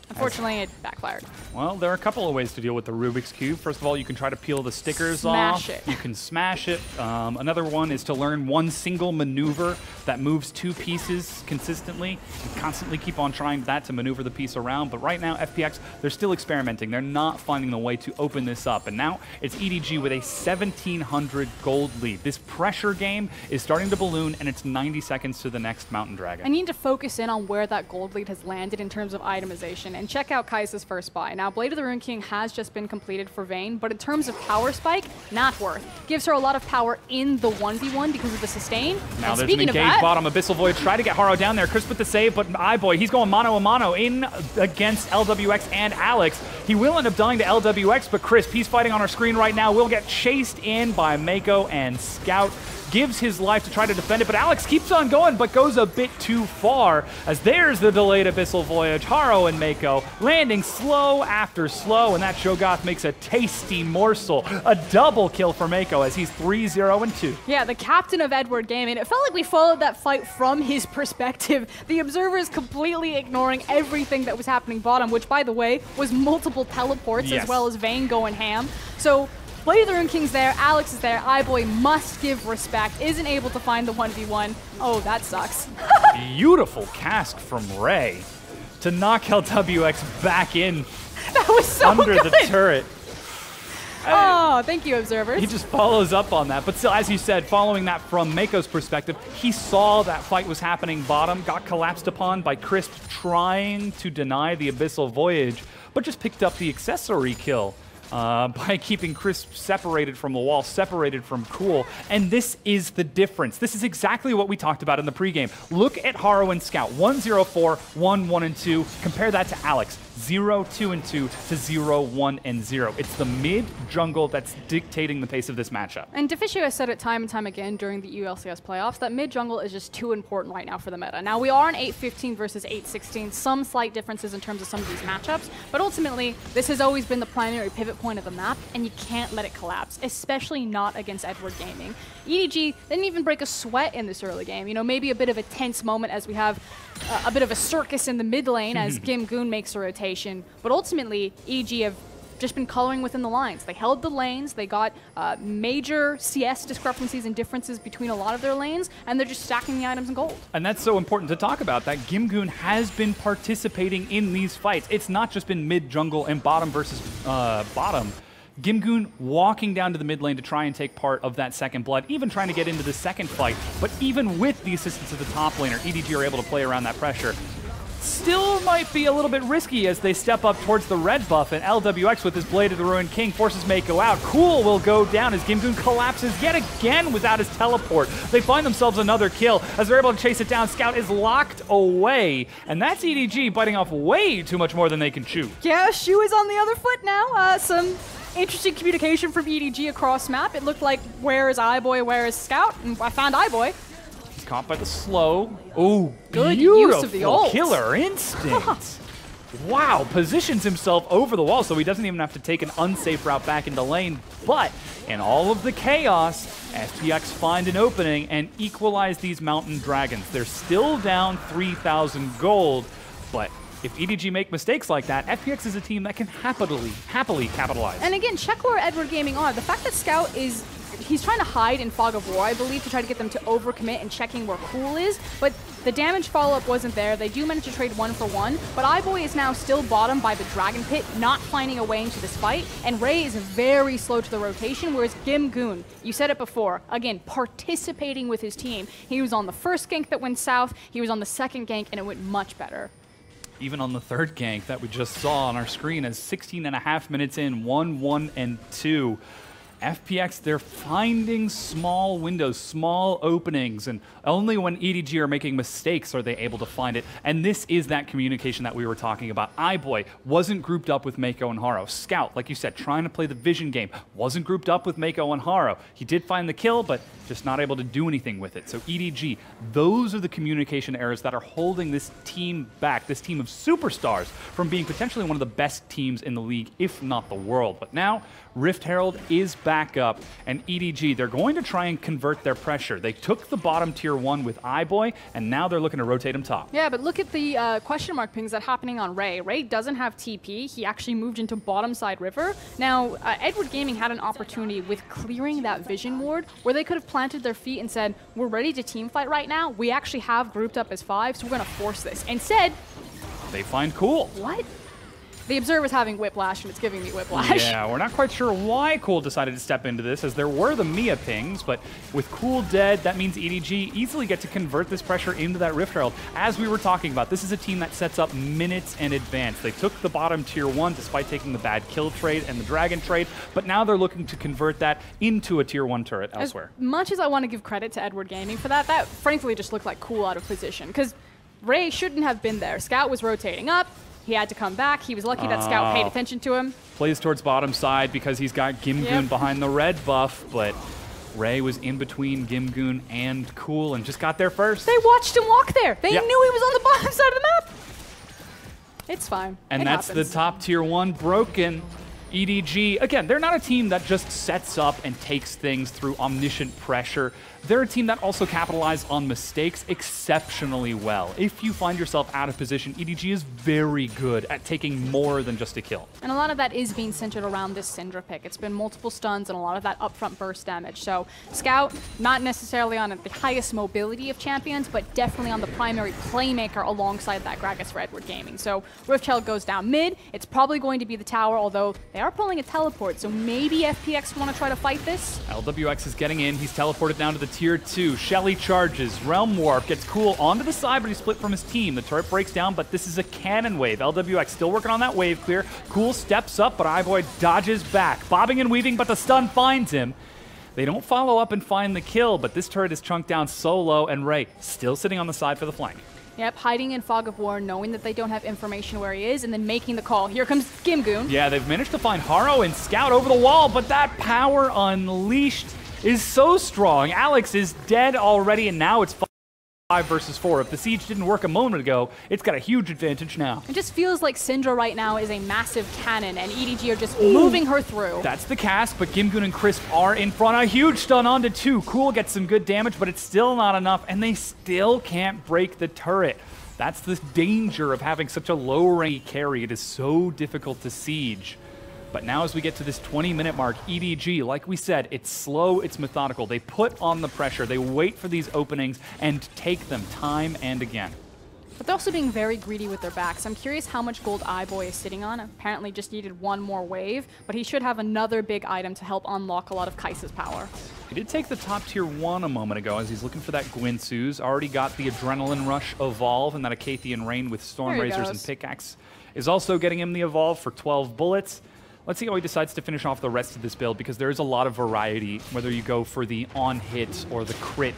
Unfortunately, it backfired. Well, there are a couple of ways to deal with the Rubik's Cube. First of all, you can try to peel the stickers off. Smash it. You can smash it. Another one is to learn one single maneuver that moves 2 pieces consistently and constantly keep on trying that to maneuver the piece around. But right now, FPX, they're still experimenting. They're not finding the way to open this up. And now it's EDG with a 1,700 gold lead. This pressure game is starting to balloon, and it's 90 seconds to the next Mountain Dragon. I need to focus in on where that gold lead has landed in terms of itemization. And check out Kai'Sa's first buy. Now, Blade of the Rune King has just been completed for Vayne, but in terms of power spike, not worth. Gives her a lot of power in the 1v1 because of the sustain. Now and there's an speaking of engaged that, bottom. Abyssal Void try to get Haro down there. Crisp with the save, but iBoy, he's going mano a mano in against LWX and Alex. He will end up dying to LWX, but Crisp, he's fighting on our screen right now, will get chased in by Mako and Scout. Gives his life to try to defend it, but Alex keeps on going, but goes a bit too far, as there's the delayed Abyssal Voyage. Haro and Mako landing slow after slow, and that Shogoth makes a tasty morsel. A double kill for Mako as he's 3-0-2. yeah, the captain of Edward Gaming. It felt like we followed that fight from his perspective. The observers completely ignoring everything that was happening bottom, which, by the way, was multiple teleports Yes. as well as Vayne going ham. So Blade of the Rune King's there, Alex is there, iBoy must give respect, isn't able to find the 1v1. Oh, that sucks. Beautiful cask from Ray to knock LWX back in That was so under good. the turret. Oh, thank you, observers. He just follows up on that. But still, as you said, following that from Mako's perspective, he saw that fight was happening bottom, got collapsed upon by Crisp trying to deny the Abyssal Voyage, but just picked up the accessory kill. By keeping Crisp separated from the wall, separated from Cool. And this is the difference. This is exactly what we talked about in the pregame. Look at Haro and Scout. 1-0-4, 1-1-2. Compare that to Alex. 0-2-2 to 0-1-0. It's the mid jungle that's dictating the pace of this matchup. And Deficio has said it time and time again during the ULCS playoffs that mid jungle is just too important right now for the meta. Now, we are in 8-15 versus 8-16, some slight differences in terms of some of these matchups, but ultimately, this has always been the primary pivot point of the map, and you can't let it collapse, especially not against Edward Gaming. EDG didn't even break a sweat in this early game. You know, maybe a bit of a tense moment as we have a bit of a circus in the mid lane as Gimgoon makes a rotation, but ultimately, EDG have just been coloring within the lines. They held the lanes, they got major CS discrepancies and differences between a lot of their lanes, and they're just stacking the items in gold. And that's so important to talk about, that Gimgoon has been participating in these fights. It's not just been mid jungle and bottom versus bottom. Gimgoon walking down to the mid lane to try and take part of that second blood, even trying to get into the second fight. But even with the assistance of the top laner, EDG are able to play around that pressure. Still might be a little bit risky as they step up towards the red buff, and LWX with his Blade of the Ruined King forces Mako out. Cool will go down as Gimgoon collapses yet again without his teleport. They find themselves another kill as they're able to chase it down. Scout is locked away, and that's EDG biting off way too much more than they can chew. Yeah, Shu is on the other foot now. Some interesting communication from EDG across map. It looked like, where is iBoy, where is Scout? And I found iBoy. He's caught by the slow. Oh, Good beautiful use of the ult. Killer instinct. Wow, positions himself over the wall so he doesn't even have to take an unsafe route back into lane. But in all of the chaos, FPX find an opening and equalize these Mountain Dragons. They're still down 3,000 gold, but if EDG make mistakes like that, FPX is a team that can happily capitalize. And again, check where Edward Gaming are. The fact that Scout is, he's trying to hide in Fog of War, I believe, to try to get them to overcommit and checking where Cool is, but the damage follow-up wasn't there. They do manage to trade 1-for-1, but iBoy is now still bottom by the Dragon Pit, not finding a way into this fight, and Ray is very slow to the rotation, whereas Gimgoon, you said it before, again, participating with his team. He was on the first gank that went south, he was on the second gank, and it went much better. Even on the third gank that we just saw on our screen as 16.5 minutes in, 1-1-2. FPX, they're finding small windows, small openings, and only when EDG are making mistakes are they able to find it. And this is that communication that we were talking about. iBoy wasn't grouped up with Mako and Haro. Scout, like you said, trying to play the vision game, wasn't grouped up with Mako and Haro. He did find the kill, but just not able to do anything with it. So EDG, those are the communication errors that are holding this team back, this team of superstars, from being potentially one of the best teams in the league, if not the world. But now, Rift Herald is back up, and EDG, they're going to try and convert their pressure. They took the bottom tier 1 with iBoy, and now they're looking to rotate him top. Yeah, but look at the question mark pings that are happening on Ray. Ray doesn't have TP. He actually moved into bottom side river. Now, Edward Gaming had an opportunity with clearing that vision ward where they could have planted their feet and said, we're ready to team fight right now. We actually have grouped up as 5, so we're going to force this. Instead, they find Cool. What? The Observer's having whiplash, and it's giving me whiplash. Yeah, we're not quite sure why Cool decided to step into this, as there were the Mia pings, but with Cool dead, that means EDG easily get to convert this pressure into that Rift Herald. As we were talking about, this is a team that sets up minutes in advance. They took the bottom tier 1 despite taking the bad kill trade and the dragon trade, but now they're looking to convert that into a tier 1 turret elsewhere. As much as I want to give credit to Edward Gaming for that, that frankly just looked like Cool out of position, because Ray shouldn't have been there. Scout was rotating up. He had to come back. He was lucky that Scout paid attention to him. Plays towards bottom side because he's got Gimgoon behind the red buff, but Ray was in between Gimgoon and Cool and just got there first. They watched him walk there. They knew he was on the bottom side of the map. It's fine. And that's the top tier 1 broken. EDG, again, they're not a team that just sets up and takes things through omniscient pressure. They're a team that also capitalizes on mistakes exceptionally well. If you find yourself out of position, EDG is very good at taking more than just a kill. And a lot of that is being centered around this Syndra pick. It's been multiple stuns and a lot of that upfront burst damage. So Scout, not necessarily on the highest mobility of champions, but definitely on the primary playmaker alongside that Gragas for Edward Gaming. So Rift Herald goes down mid. It's probably going to be the tower, although they are pulling a teleport, so maybe FPX want to try to fight this? LWX is getting in. He's teleported down to the tier 2. Shelly charges. Realm Warp gets Cool onto the side, but he's split from his team. The turret breaks down, but this is a cannon wave. LWX still working on that wave clear. Cool steps up, but iBoy dodges back. Bobbing and weaving, but the stun finds him. They don't follow up and find the kill, but this turret is chunked down so low, and Ray still sitting on the side for the flank. Yep, hiding in Fog of War, knowing that they don't have information where he is, and then making the call. Here comes Gimgoon. Yeah, they've managed to find Haro and Scout over the wall, but that power unleashed is so strong. Alex is dead already, and now it's 5 versus 4. If the siege didn't work a moment ago, it's got a huge advantage now. It just feels like Syndra right now is a massive cannon, and EDG are just moving her through. That's the cast, but Gimgoon and Crisp are in front. A huge stun onto 2. Cool gets some good damage, but it's still not enough, and they still can't break the turret. That's the danger of having such a low range carry. It is so difficult to siege. But now as we get to this 20-minute mark, EDG, like we said, it's slow, it's methodical. They put on the pressure, they wait for these openings and take them time and again. But they're also being very greedy with their backs. I'm curious how much gold iBoy is sitting on. Apparently just needed one more wave, but he should have another big item to help unlock a lot of Kai'Sa's power. He did take the top tier 1 a moment ago as he's looking for that Gwynsu's. Already got the Adrenaline Rush Evolve, and that Acathian Rain with Storm Razors and Pickaxe is also getting him the Evolve for 12 bullets. Let's see how he decides to finish off the rest of this build, because there is a lot of variety, whether you go for the on-hit or the crit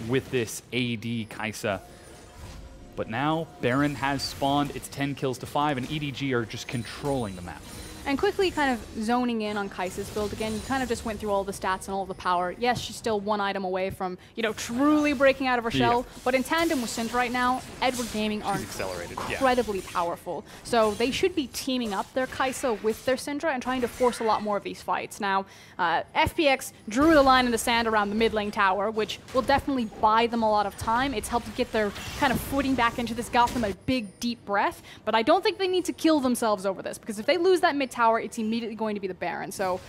with this AD Kai'Sa. But now, Baron has spawned. It's 10 kills to 5, and EDG are just controlling the map. And quickly kind of zoning in on Kai'Sa's build again, you kind of just went through all the stats and all the power. Yes, she's still one item away from, truly breaking out of her shell. But in tandem with Syndra right now, Edward Gaming are incredibly powerful. So they should be teaming up their Kai'Sa with their Syndra and trying to force a lot more of these fights. Now, FPX drew the line in the sand around the mid lane tower, which will definitely buy them a lot of time. It's helped get their kind of footing back into this, got them a big, deep breath. But I don't think they need to kill themselves over this, because if they lose that mid tower, it's immediately going to be the Baron. So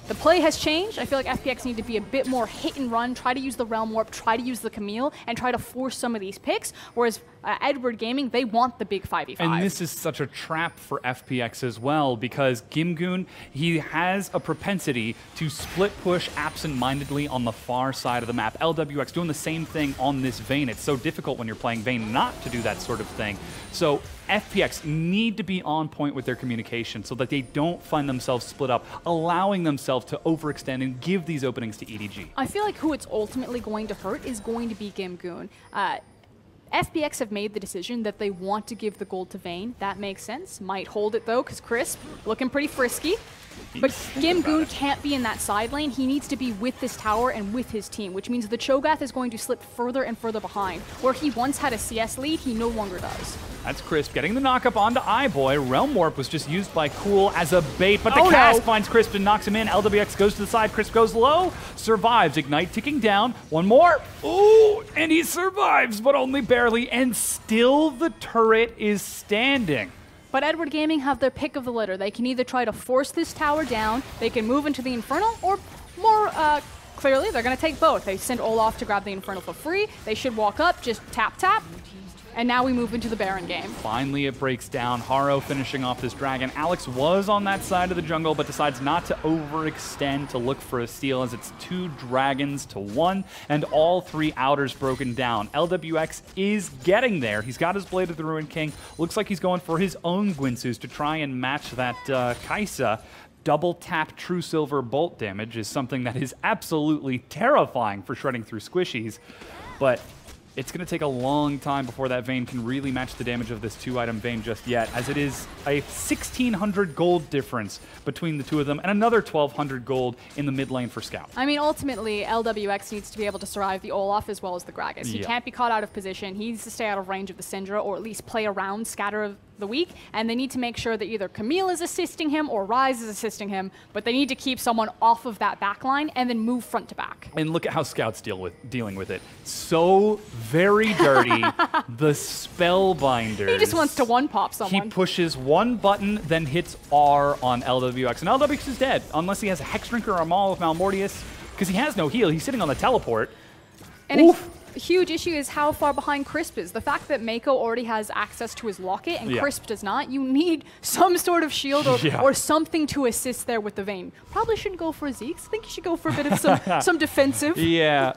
the play has changed. I feel like FPX need to be a bit more hit and run, try to use the Realm Warp, try to use the Camille, and try to force some of these picks. Whereas Edward Gaming, they want the big 5v5. And this is such a trap for FPX as well, because Gimgoon, he has a propensity to split push absent-mindedly on the far side of the map. LWX doing the same thing on this Vayne. It's so difficult when you're playing Vayne not to do that sort of thing. So FPX need to be on point with their communication so that they don't find themselves split up, allowing themselves to overextend and give these openings to EDG. I feel like who it's ultimately going to hurt is going to be Gimgoon. FPX have made the decision that they want to give the gold to Vayne. That makes sense. Might hold it though, because Crisp looking pretty frisky. But Gimgoon can't be in that side lane. He needs to be with this tower and with his team, which means the Cho'Gath is going to slip further and further behind. Where he once had a CS lead, he no longer does. That's Crisp getting the knock-up onto iBoy. Realm Warp was just used by Cool as a bait, but the cast finds Crisp and knocks him in. LWX goes to the side. Crisp goes low, survives. Ignite ticking down. One more. Ooh, and he survives, but only barely, and still the turret is standing. But Edward Gaming have their pick of the litter. They can either try to force this tower down, they can move into the Infernal, or more clearly, they're going to take both. They send Olaf to grab the Infernal for free. They should walk up, just tap, tap. And now we move into the Baron game. Finally, it breaks down. Haro finishing off this dragon. Alex was on that side of the jungle, but decides not to overextend to look for a steal, as it's 2 dragons to 1, and all 3 outers broken down. LWX is getting there. He's got his Blade of the Ruined King. Looks like he's going for his own Gwinsus to try and match that Kai'Sa. Double tap True Silver bolt damage is something that is absolutely terrifying for shredding through squishies, but it's going to take a long time before that Vayne can really match the damage of this 2-item Vayne just yet, as it is a 1,600 gold difference between the two of them, and another 1,200 gold in the mid lane for Scout. I mean, ultimately, LWX needs to be able to survive the Olaf as well as the Gragas. He can't be caught out of position. He needs to stay out of range of the Syndra, or at least play around Scatter of the week, and they need to make sure that either Camille is assisting him or Ryze is assisting him, but they need to keep someone off of that back line and then move front to back. And look at how Scout's dealing with it. So very dirty. The Spellbinders. He just wants to one-pop someone. He pushes one button, then hits R on LWX, and LWX is dead, unless he has a Hex Drinker or a Maul of Malmortius, because he has no heal. He's sitting on the teleport. And a huge issue is how far behind Crisp is. The fact that Mako already has access to his locket and Crisp does not, you need some sort of shield or something to assist there with the Vayne. Probably shouldn't go for Zeke's. I think you should go for a bit of some defensive. Yeah.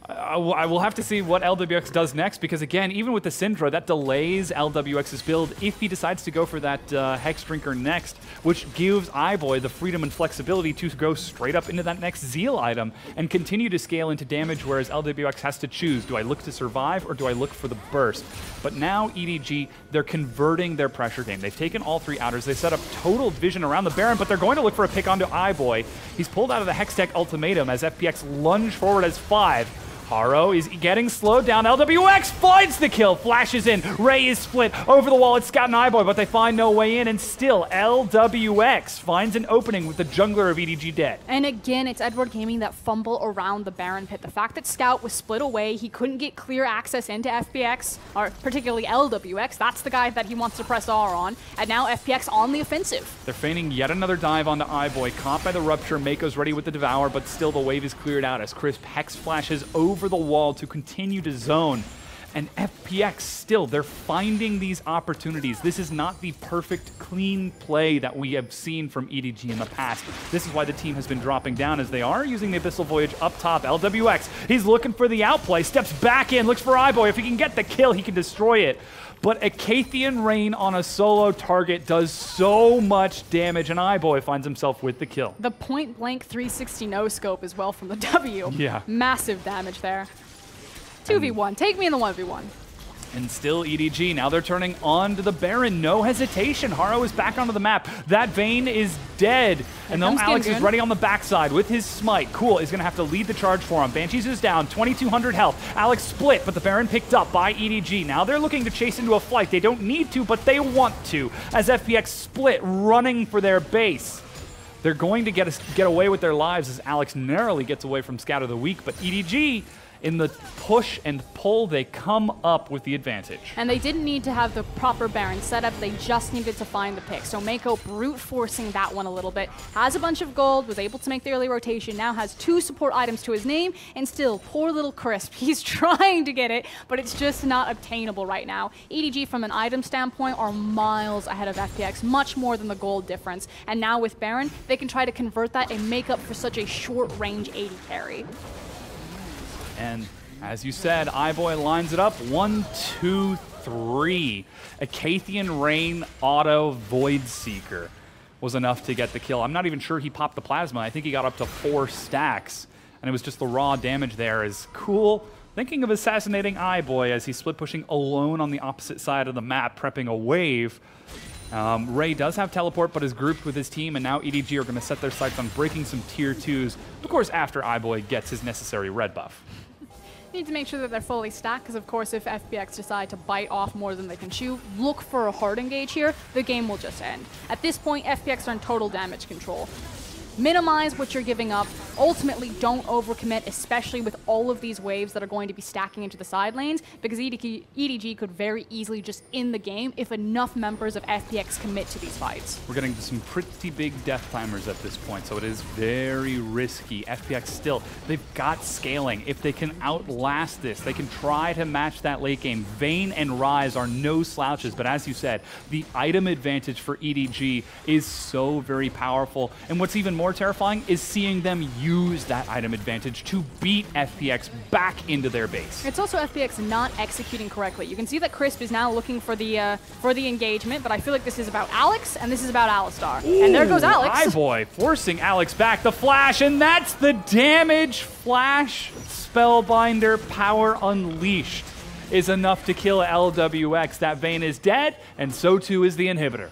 I will have to see what LWX does next, because again, even with the Syndra, that delays LWX's build if he decides to go for that Hex Drinker next, which gives iBoy the freedom and flexibility to go straight up into that next Zeal item and continue to scale into damage, whereas LWX has to choose, do I look to survive or do I look for the burst? But now EDG, they're converting their pressure game. They've taken all 3 outers, they set up total vision around the Baron, but they're going to look for a pick onto iBoy. He's pulled out of the Hextech ultimatum as FPX lunge forward as 5. Haro is getting slowed down. LWX finds the kill, flashes in. Ray is split over the wall. It's Scout and iBoy, but they find no way in, and still LWX finds an opening with the jungler of EDG dead. And again, it's Edward Gaming that fumble around the Baron pit. The fact that Scout was split away, he couldn't get clear access into FPX, or particularly LWX. That's the guy that he wants to press R on, and now FPX on the offensive. They're feigning yet another dive onto iBoy, caught by the Rupture. Mako's ready with the Devour, but still the wave is cleared out as Crisp Hex flashes over the wall to continue to zone. And FPX still, they're finding these opportunities. This is not the perfect, clean play that we have seen from EDG in the past. This is why the team has been dropping down, as they are using the Abyssal Voyage up top. LWX, he's looking for the outplay, steps back in, looks for iBoy. If he can get the kill, he can destroy it. But a Cathian Rain on a solo target does so much damage, and iBoy finds himself with the kill. The point-blank 360 no-scope as well from the W. Yeah. Massive damage there. 2v1. Take me in the 1v1. And still EDG. Now they're turning on to the Baron. No hesitation. Haro is back onto the map. That Vayne is dead. And now Alex is ready on the backside with his smite. Cool is going to have to lead the charge for him. Banshees is down. 2,200 health. Alex split, but the Baron picked up by EDG. Now they're looking to chase into a flight. They don't need to, but they want to, as FPX split, running for their base. They're going to get away with their lives as Alex narrowly gets away from Scout of the Week, but EDG, in the push and pull, they come up with the advantage. And they didn't need to have the proper Baron setup, they just needed to find the pick. So Mako brute forcing that one a little bit. Has a bunch of gold, was able to make the early rotation, now has 2 support items to his name, and still, poor little Crisp. He's trying to get it, but it's just not obtainable right now. EDG from an item standpoint are miles ahead of FPX, much more than the gold difference. And now with Baron, they can try to convert that and make up for such a short range 80 carry. And as you said, iBoy lines it up. 1, 2, 3. Acathian Rain auto Void Seeker was enough to get the kill. I'm not even sure he popped the plasma. I think he got up to 4 stacks. And it was just the raw damage there. Is Cool thinking of assassinating iBoy as he's split pushing alone on the opposite side of the map, prepping a wave. Ray does have teleport, but is grouped with his team, and now EDG are going to set their sights on breaking some tier 2s, of course after iBoy gets his necessary red buff. Need to make sure that they're fully stacked, because of course if FPX decide to bite off more than they can chew, look for a hard engage here, the game will just end. At this point, FPX are in total damage control. Minimize what you're giving up. Ultimately, don't overcommit, especially with all of these waves that are going to be stacking into the side lanes, because EDG could very easily just end the game if enough members of FPX commit to these fights. We're getting to some pretty big death timers at this point, so it is very risky. FPX still, they've got scaling. If they can outlast this, they can try to match that late game. Vayne and Rise are no slouches, but as you said, the item advantage for EDG is so very powerful. And what's even more terrifying is seeing them use that item advantage to beat FPX back into their base. It's also FPX not executing correctly. You can see that Crisp is now looking for the engagement, but I feel like this is about Alex and this is about Alistar. Ooh, and there goes Alex. iBoy forcing Alex back. The flash, and that's the damage. Flash, Spellbinder, power unleashed is enough to kill LWX. That Vayne is dead, and so too is the inhibitor.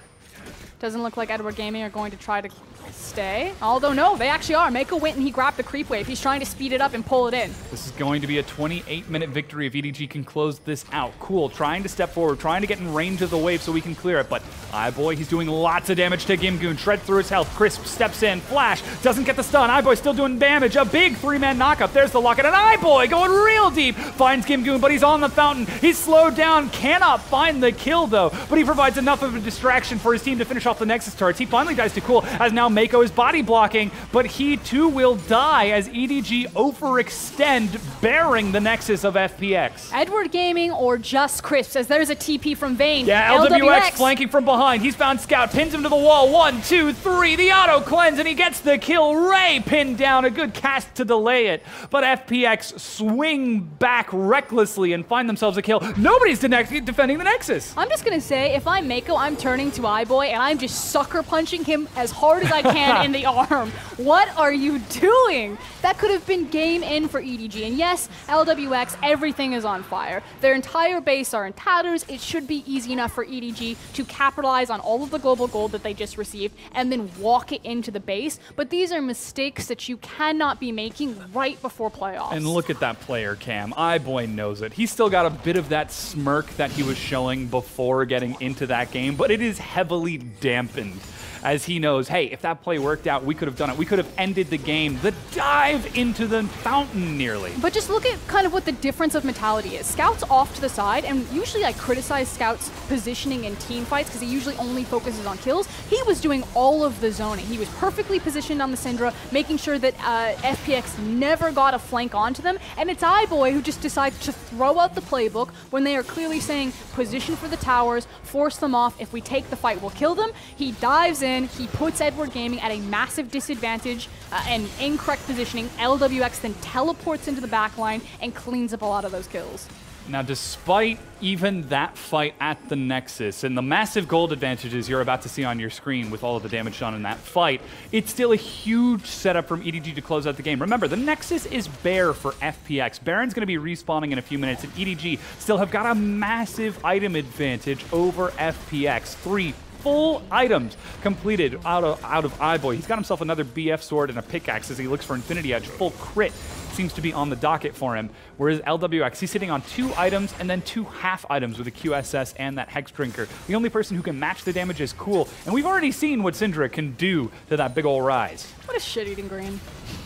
Doesn't look like Edward Gaming are going to try to stay. Although no, they actually are. Mako went and he grabbed the creep wave. He's trying to speed it up and pull it in. This is going to be a 28-minute victory if EDG can close this out. Cool, trying to step forward, trying to get in range of the wave so we can clear it, but iBoy, he's doing lots of damage to Gimgoon. Shred through his health. Crisp steps in. Flash doesn't get the stun. iBoy still doing damage. A big 3-man knockup. There's the locket, and iBoy going real deep. Finds Gimgoon, but he's on the fountain. He's slowed down. Cannot find the kill, though, but he provides enough of a distraction for his team to finish off the Nexus turrets. He finally dies to Cool, as now Mako is body blocking, but he too will die as EDG overextend, bearing the Nexus of FPX. Edward Gaming or just Crisp, as there's a TP from Vayne. Yeah, LWX flanking from behind. He's found Scout, pins him to the wall. 1, 2, 3, the auto cleanse, and he gets the kill. Ray pinned down, a good cast to delay it, but FPX swing back recklessly and find themselves a kill. Nobody's defending the Nexus. I'm just gonna say, if I'm Mako, I'm turning to iBoy and I'm just sucker punching him as hard as I can in the arm. What are you doing? That could have been game in for EDG. And yes, LWX, everything is on fire. Their entire base are in tatters. It should be easy enough for EDG to capitalize on all of the global gold that they just received and then walk it into the base. But these are mistakes that you cannot be making right before playoffs. And look at that player cam. iBoy knows it. He's still got a bit of that smirk that he was showing before getting into that game, but it is heavily dampened, as he knows, hey, if that play worked out, we could have done it. We could have ended the game. The dive into the fountain nearly. But just look at kind of what the difference of mentality is. Scout's off to the side, and usually I criticize Scout's positioning in team fights because he usually only focuses on kills. He was doing all of the zoning. He was perfectly positioned on the Syndra, making sure that FPX never got a flank onto them, and it's iBoy who just decides to throw out the playbook when they are clearly saying, position for the towers, force them off. If we take the fight, we'll kill them. He dives in. He puts Edward Gaming at a massive disadvantage and incorrect positioning. LWX then teleports into the backline and cleans up a lot of those kills. Now, despite even that fight at the Nexus and the massive gold advantages you're about to see on your screen with all of the damage done in that fight, it's still a huge setup from EDG to close out the game. Remember, the Nexus is bare for FPX. Baron's going to be respawning in a few minutes, and EDG still have got a massive item advantage over FPX. 3 full items completed out of iBoy. He's got himself another BF sword and a pickaxe as he looks for Infinity Edge. Full crit seems to be on the docket for him, whereas LWX, he's sitting on 2 items and then 2 half items with a QSS and that Hex Drinker. The only person who can match the damage is Cool, and we've already seen what Syndra can do to that big ol' Rise. What a shit-eating green.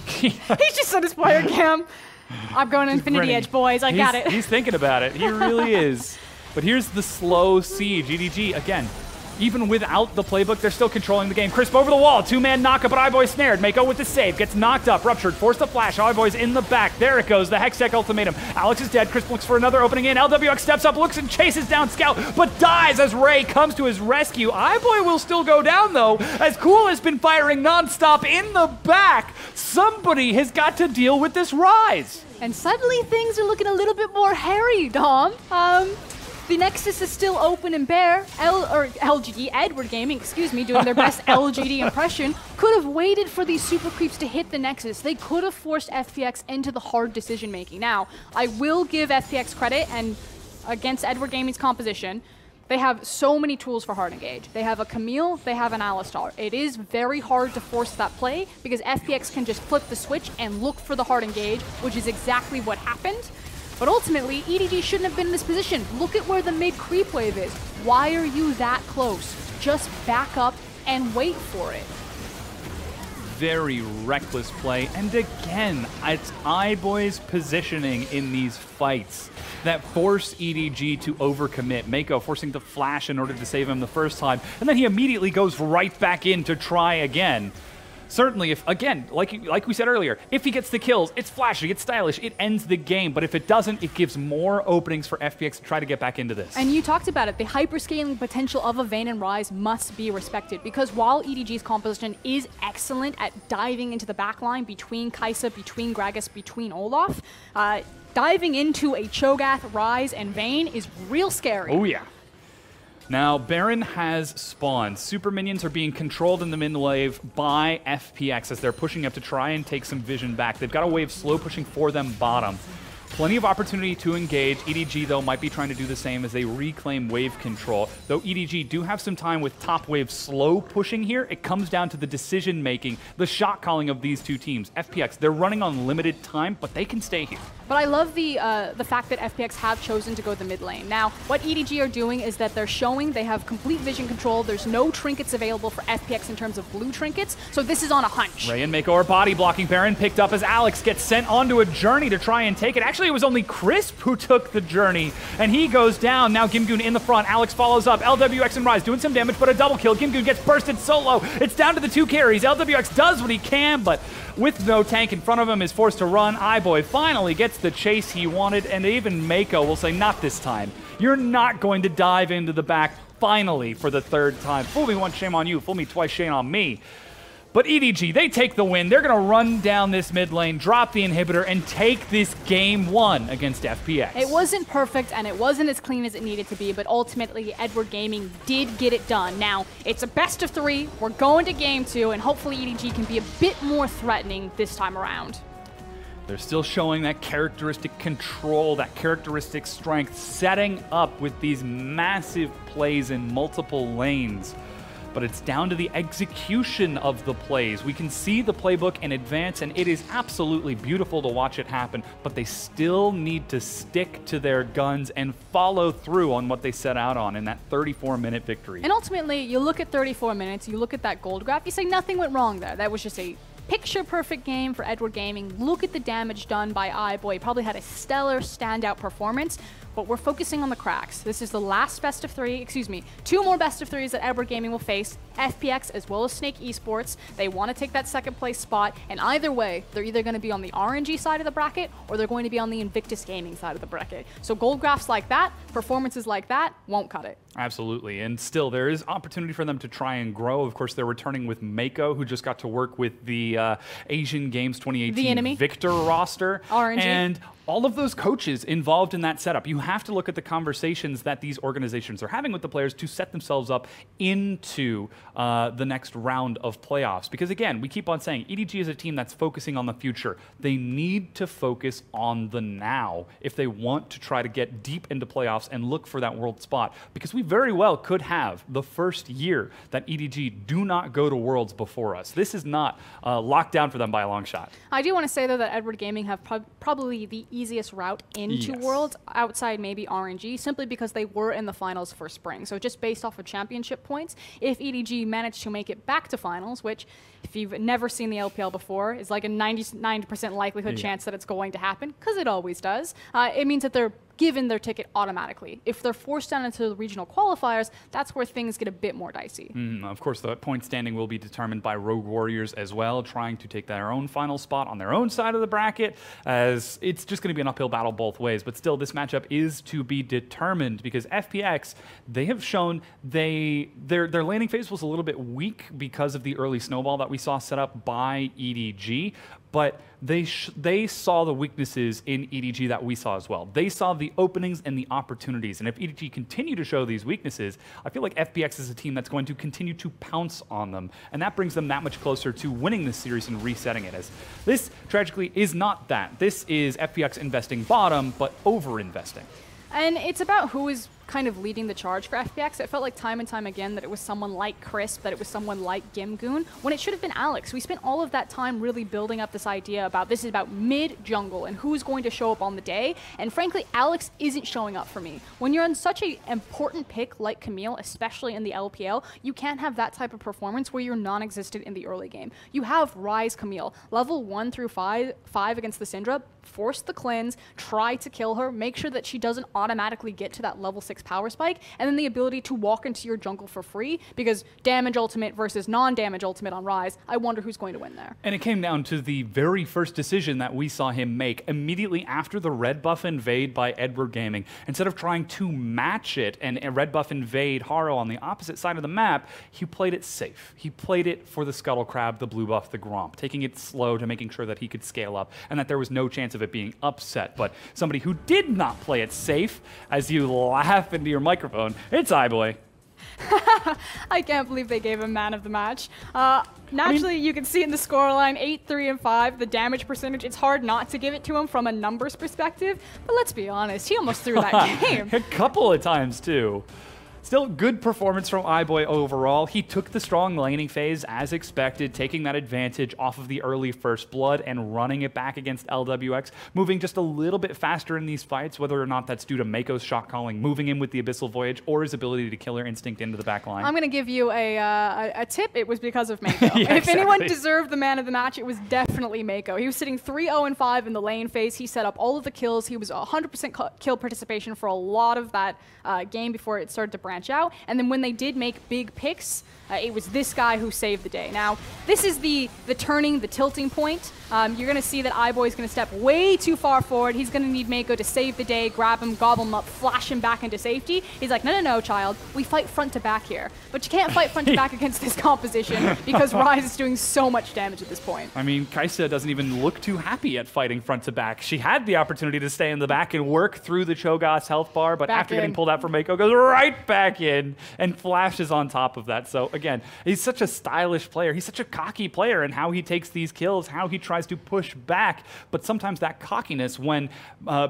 He's just on his player cam. I'm going Infinity grinning. Edge, boys. I got it. He's thinking about it. He really is. But here's the slow siege. EDG, again, even without the playbook, they're still controlling the game. Crisp over the wall. Two-man knock-up, but iBoy snared. Mako with the save. Gets knocked up. Ruptured. Forced to flash. iBoy's in the back. There it goes. The Hextech ultimatum. Alex is dead. Crisp looks for another opening in. LWX steps up, looks and chases down Scout, but dies as Ray comes to his rescue. iBoy will still go down, though, as Cool has been firing nonstop in the back. Somebody has got to deal with this Rise. And suddenly things are looking a little bit more hairy, Dom. The Nexus is still open and bare. LGD, Edward Gaming, excuse me, doing their best LGD impression, could have waited for these super creeps to hit the Nexus. They could have forced FPX into the hard decision making. Now, I will give FPX credit, and against Edward Gaming's composition, they have so many tools for hard engage. They have a Camille, they have an Alistar. It is very hard to force that play because FPX can just flip the switch and look for the hard engage, which is exactly what happened. But ultimately, EDG shouldn't have been in this position. Look at where the mid creep wave is. Why are you that close? Just back up and wait for it. Very reckless play. And again, it's iBoy's positioning in these fights that force EDG to overcommit. Mako forcing the flash in order to save him the first time. And then he immediately goes right back in to try again. Certainly, if, again, like we said earlier, if he gets the kills, it's flashy, it's stylish, it ends the game. But if it doesn't, it gives more openings for FPX to try to get back into this. And you talked about it. The hyperscaling potential of a Vayne and Rise must be respected because while EDG's composition is excellent at diving into the backline between Kai'Sa, between Gragas, between Olaf, diving into a Cho'Gath, Rise, and Vayne is real scary. Oh, yeah. Now, Baron has spawned. Super minions are being controlled in the mid wave by FPX as they're pushing up to try and take some vision back. They've got a wave slow pushing for them bottom. Plenty of opportunity to engage. EDG, though, might be trying to do the same as they reclaim wave control. Though EDG do have some time with top wave slow pushing here, it comes down to the decision-making, the shot calling of these two teams. FPX, they're running on limited time, but they can stay here. But I love the fact that FPX have chosen to go the mid lane. Now, what EDG are doing is that they're showing they have complete vision control. There's no trinkets available for FPX in terms of blue trinkets, so this is on a hunch. Ray and Mako are body blocking. Baron picked up as Alex gets sent onto a journey to try and take it. Actually, it was only Crisp who took the journey, and he goes down. Now Gimgoon in the front. Alex follows up. LWX and Rise doing some damage, but a double kill. Gimgoon gets bursted solo. It's down to the two carries. LWX does what he can, but with no tank in front of him is forced to run. iBoy finally gets the chase he wanted, and even Mako will say, not this time. You're not going to dive into the back finally for the third time. Fool me once, shame on you. Fool me twice, shame on me. But EDG, they take the win. They're going to run down this mid lane, drop the inhibitor, and take this game one against FPX. It wasn't perfect, and it wasn't as clean as it needed to be, but ultimately, Edward Gaming did get it done. Now, it's a best of three. We're going to game two, and hopefully EDG can be a bit more threatening this time around. They're still showing that characteristic control, that characteristic strength, setting up with these massive plays in multiple lanes. But it's down to the execution of the plays. We can see the playbook in advance, and it is absolutely beautiful to watch it happen, but they still need to stick to their guns and follow through on what they set out on in that 34-minute victory. And ultimately, you look at 34 minutes, you look at that gold graph, you say nothing went wrong there. That was just a picture-perfect game for Edward Gaming. Look at the damage done by iBoy. He probably had a stellar standout performance, but we're focusing on the cracks. This is the last best of three, two more best of threes that Edward Gaming will face. FPX as well as Snake Esports. They want to take that second place spot, and either way, they're either going to be on the RNG side of the bracket or they're going to be on the Invictus Gaming side of the bracket. So gold graphs like that, performances like that, won't cut it. Absolutely, and still there is opportunity for them to try and grow. Of course, they're returning with Mako, who just got to work with the Asian Games 2018 Victor roster. RNG. And all of those coaches involved in that setup. You have to look at the conversations that these organizations are having with the players to set themselves up into the next round of playoffs. Because again, we keep on saying EDG is a team that's focusing on the future. They need to focus on the now if they want to try to get deep into playoffs and look for that world spot. Because we very well could have the first year that EDG do not go to Worlds before us. This is not locked down for them by a long shot. I do want to say, though, that Edward Gaming have probably the easiest route into Worlds outside alongside maybe RNG, simply because they were in the finals for spring. So just based off of championship points, if EDG managed to make it back to finals, which if you've never seen the LPL before, is like a 99% likelihood chance that it's going to happen, because it always does, it means that they're given their ticket automatically. If they're forced down into the regional qualifiers, that's where things get a bit more dicey. Of course, the point standing will be determined by Rogue Warriors as well, trying to take their own final spot on their own side of the bracket, as it's just going to be an uphill battle both ways. But still, this matchup is to be determined, because FPX, they have shown their landing phase was a little bit weak because of the early snowball that we saw set up by EDG. But they saw the weaknesses in EDG that we saw as well. They saw the openings and the opportunities. And if EDG continue to show these weaknesses, I feel like FPX is a team that's going to continue to pounce on them. And that brings them that much closer to winning this series and resetting it. As this, tragically, is not that. This is FPX investing bottom, but over-investing. And it's about who is kind of leading the charge for FPX. It felt like time and time again that it was someone like Crisp, that it was someone like Gimgoon, when it should have been Alex. We spent all of that time really building up this idea about this is about mid-jungle and who's going to show up on the day. And frankly, Alex isn't showing up for me. When you're on such an important pick like Camille, especially in the LPL, you can't have that type of performance where you're non-existent in the early game. You have Rise Camille, level 1 through 5 against the Syndra, force the cleanse, try to kill her, make sure that she doesn't automatically get to that level 6 power spike, and then the ability to walk into your jungle for free, because damage ultimate versus non-damage ultimate on Rise, I wonder who's going to win there. And it came down to the very first decision that we saw him make immediately after the red buff invade by Edward Gaming. Instead of trying to match it and red buff invade Haro on the opposite side of the map, he played it safe. He played it for the Scuttle Crab, the blue buff, the Gromp, taking it slow to making sure that he could scale up and that there was no chance of it being upset. But somebody who did not play it safe, as you laugh into your microphone, it's iBoy. I can't believe they gave him man of the match. Naturally, you can see in the scoreline 8, 3, and 5, the damage percentage. It's hard not to give it to him from a numbers perspective, but let's be honest, he almost threw that game. A couple of times, too. Still, good performance from iBoy overall. He took the strong laning phase as expected, taking that advantage off of the early first blood and running it back against LWX, moving just a little bit faster in these fights, whether or not that's due to Mako's shot calling, moving in with the Abyssal Voyage, or his ability to killer instinct into the back line. I'm going to give you a tip. It was because of Mako. Yeah, if anyone deserved the man of the match, it was definitely Mako. He was sitting 3-0-5 in the lane phase. He set up all of the kills. He was 100% kill participation for a lot of that game before it started to branch out. And then when they did make big picks, it was this guy who saved the day. Now, this is the turning, the tilting point. You're going to see that iBoy is going to step way too far forward. He's going to need Mako to save the day, grab him, gobble him up, flash him back into safety. He's like, no, no, no, child. We fight front to back here. But you can't fight front to back against this composition because Rise is doing so much damage at this point. I mean, Kaisa doesn't even look too happy at fighting front to back. She had the opportunity to stay in the back and work through the Cho'Gath health bar, but after getting pulled out from Mako, goes right back in and flashes on top of that. So again, he's such a stylish player. He's such a cocky player in how he takes these kills, how he tries to push back. But sometimes that cockiness, when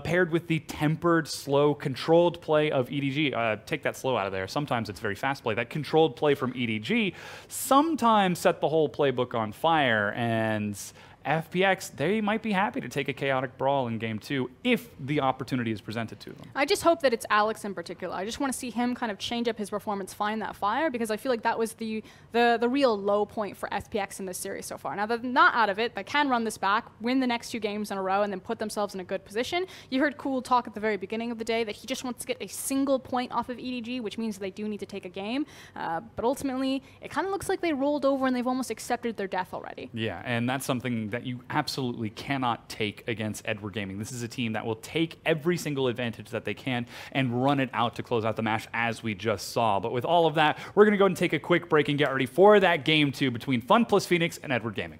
paired with the tempered, slow, controlled play of EDG, take that slow out of there. Sometimes it's very fast play. That controlled play from EDG sometimes set the whole playbook on fire, and FPX, they might be happy to take a chaotic brawl in Game 2 if the opportunity is presented to them. I just hope that it's Alex in particular. I just want to see him kind of change up his performance, find that fire, because I feel like that was the real low point for FPX in this series so far. Now, they're not out of it. They can run this back, win the next 2 games in a row, and then put themselves in a good position. You heard Cool talk at the very beginning of the day that he just wants to get a single point off of EDG, which means they do need to take a game. But ultimately, it kind of looks like they rolled over and they've almost accepted their death already. Yeah, and that's something that you absolutely cannot take against Edward Gaming. This is a team that will take every single advantage that they can and run it out to close out the match, as we just saw. But with all of that, we're going to go and take a quick break and get ready for that Game 2 between FunPlus Phoenix and Edward Gaming.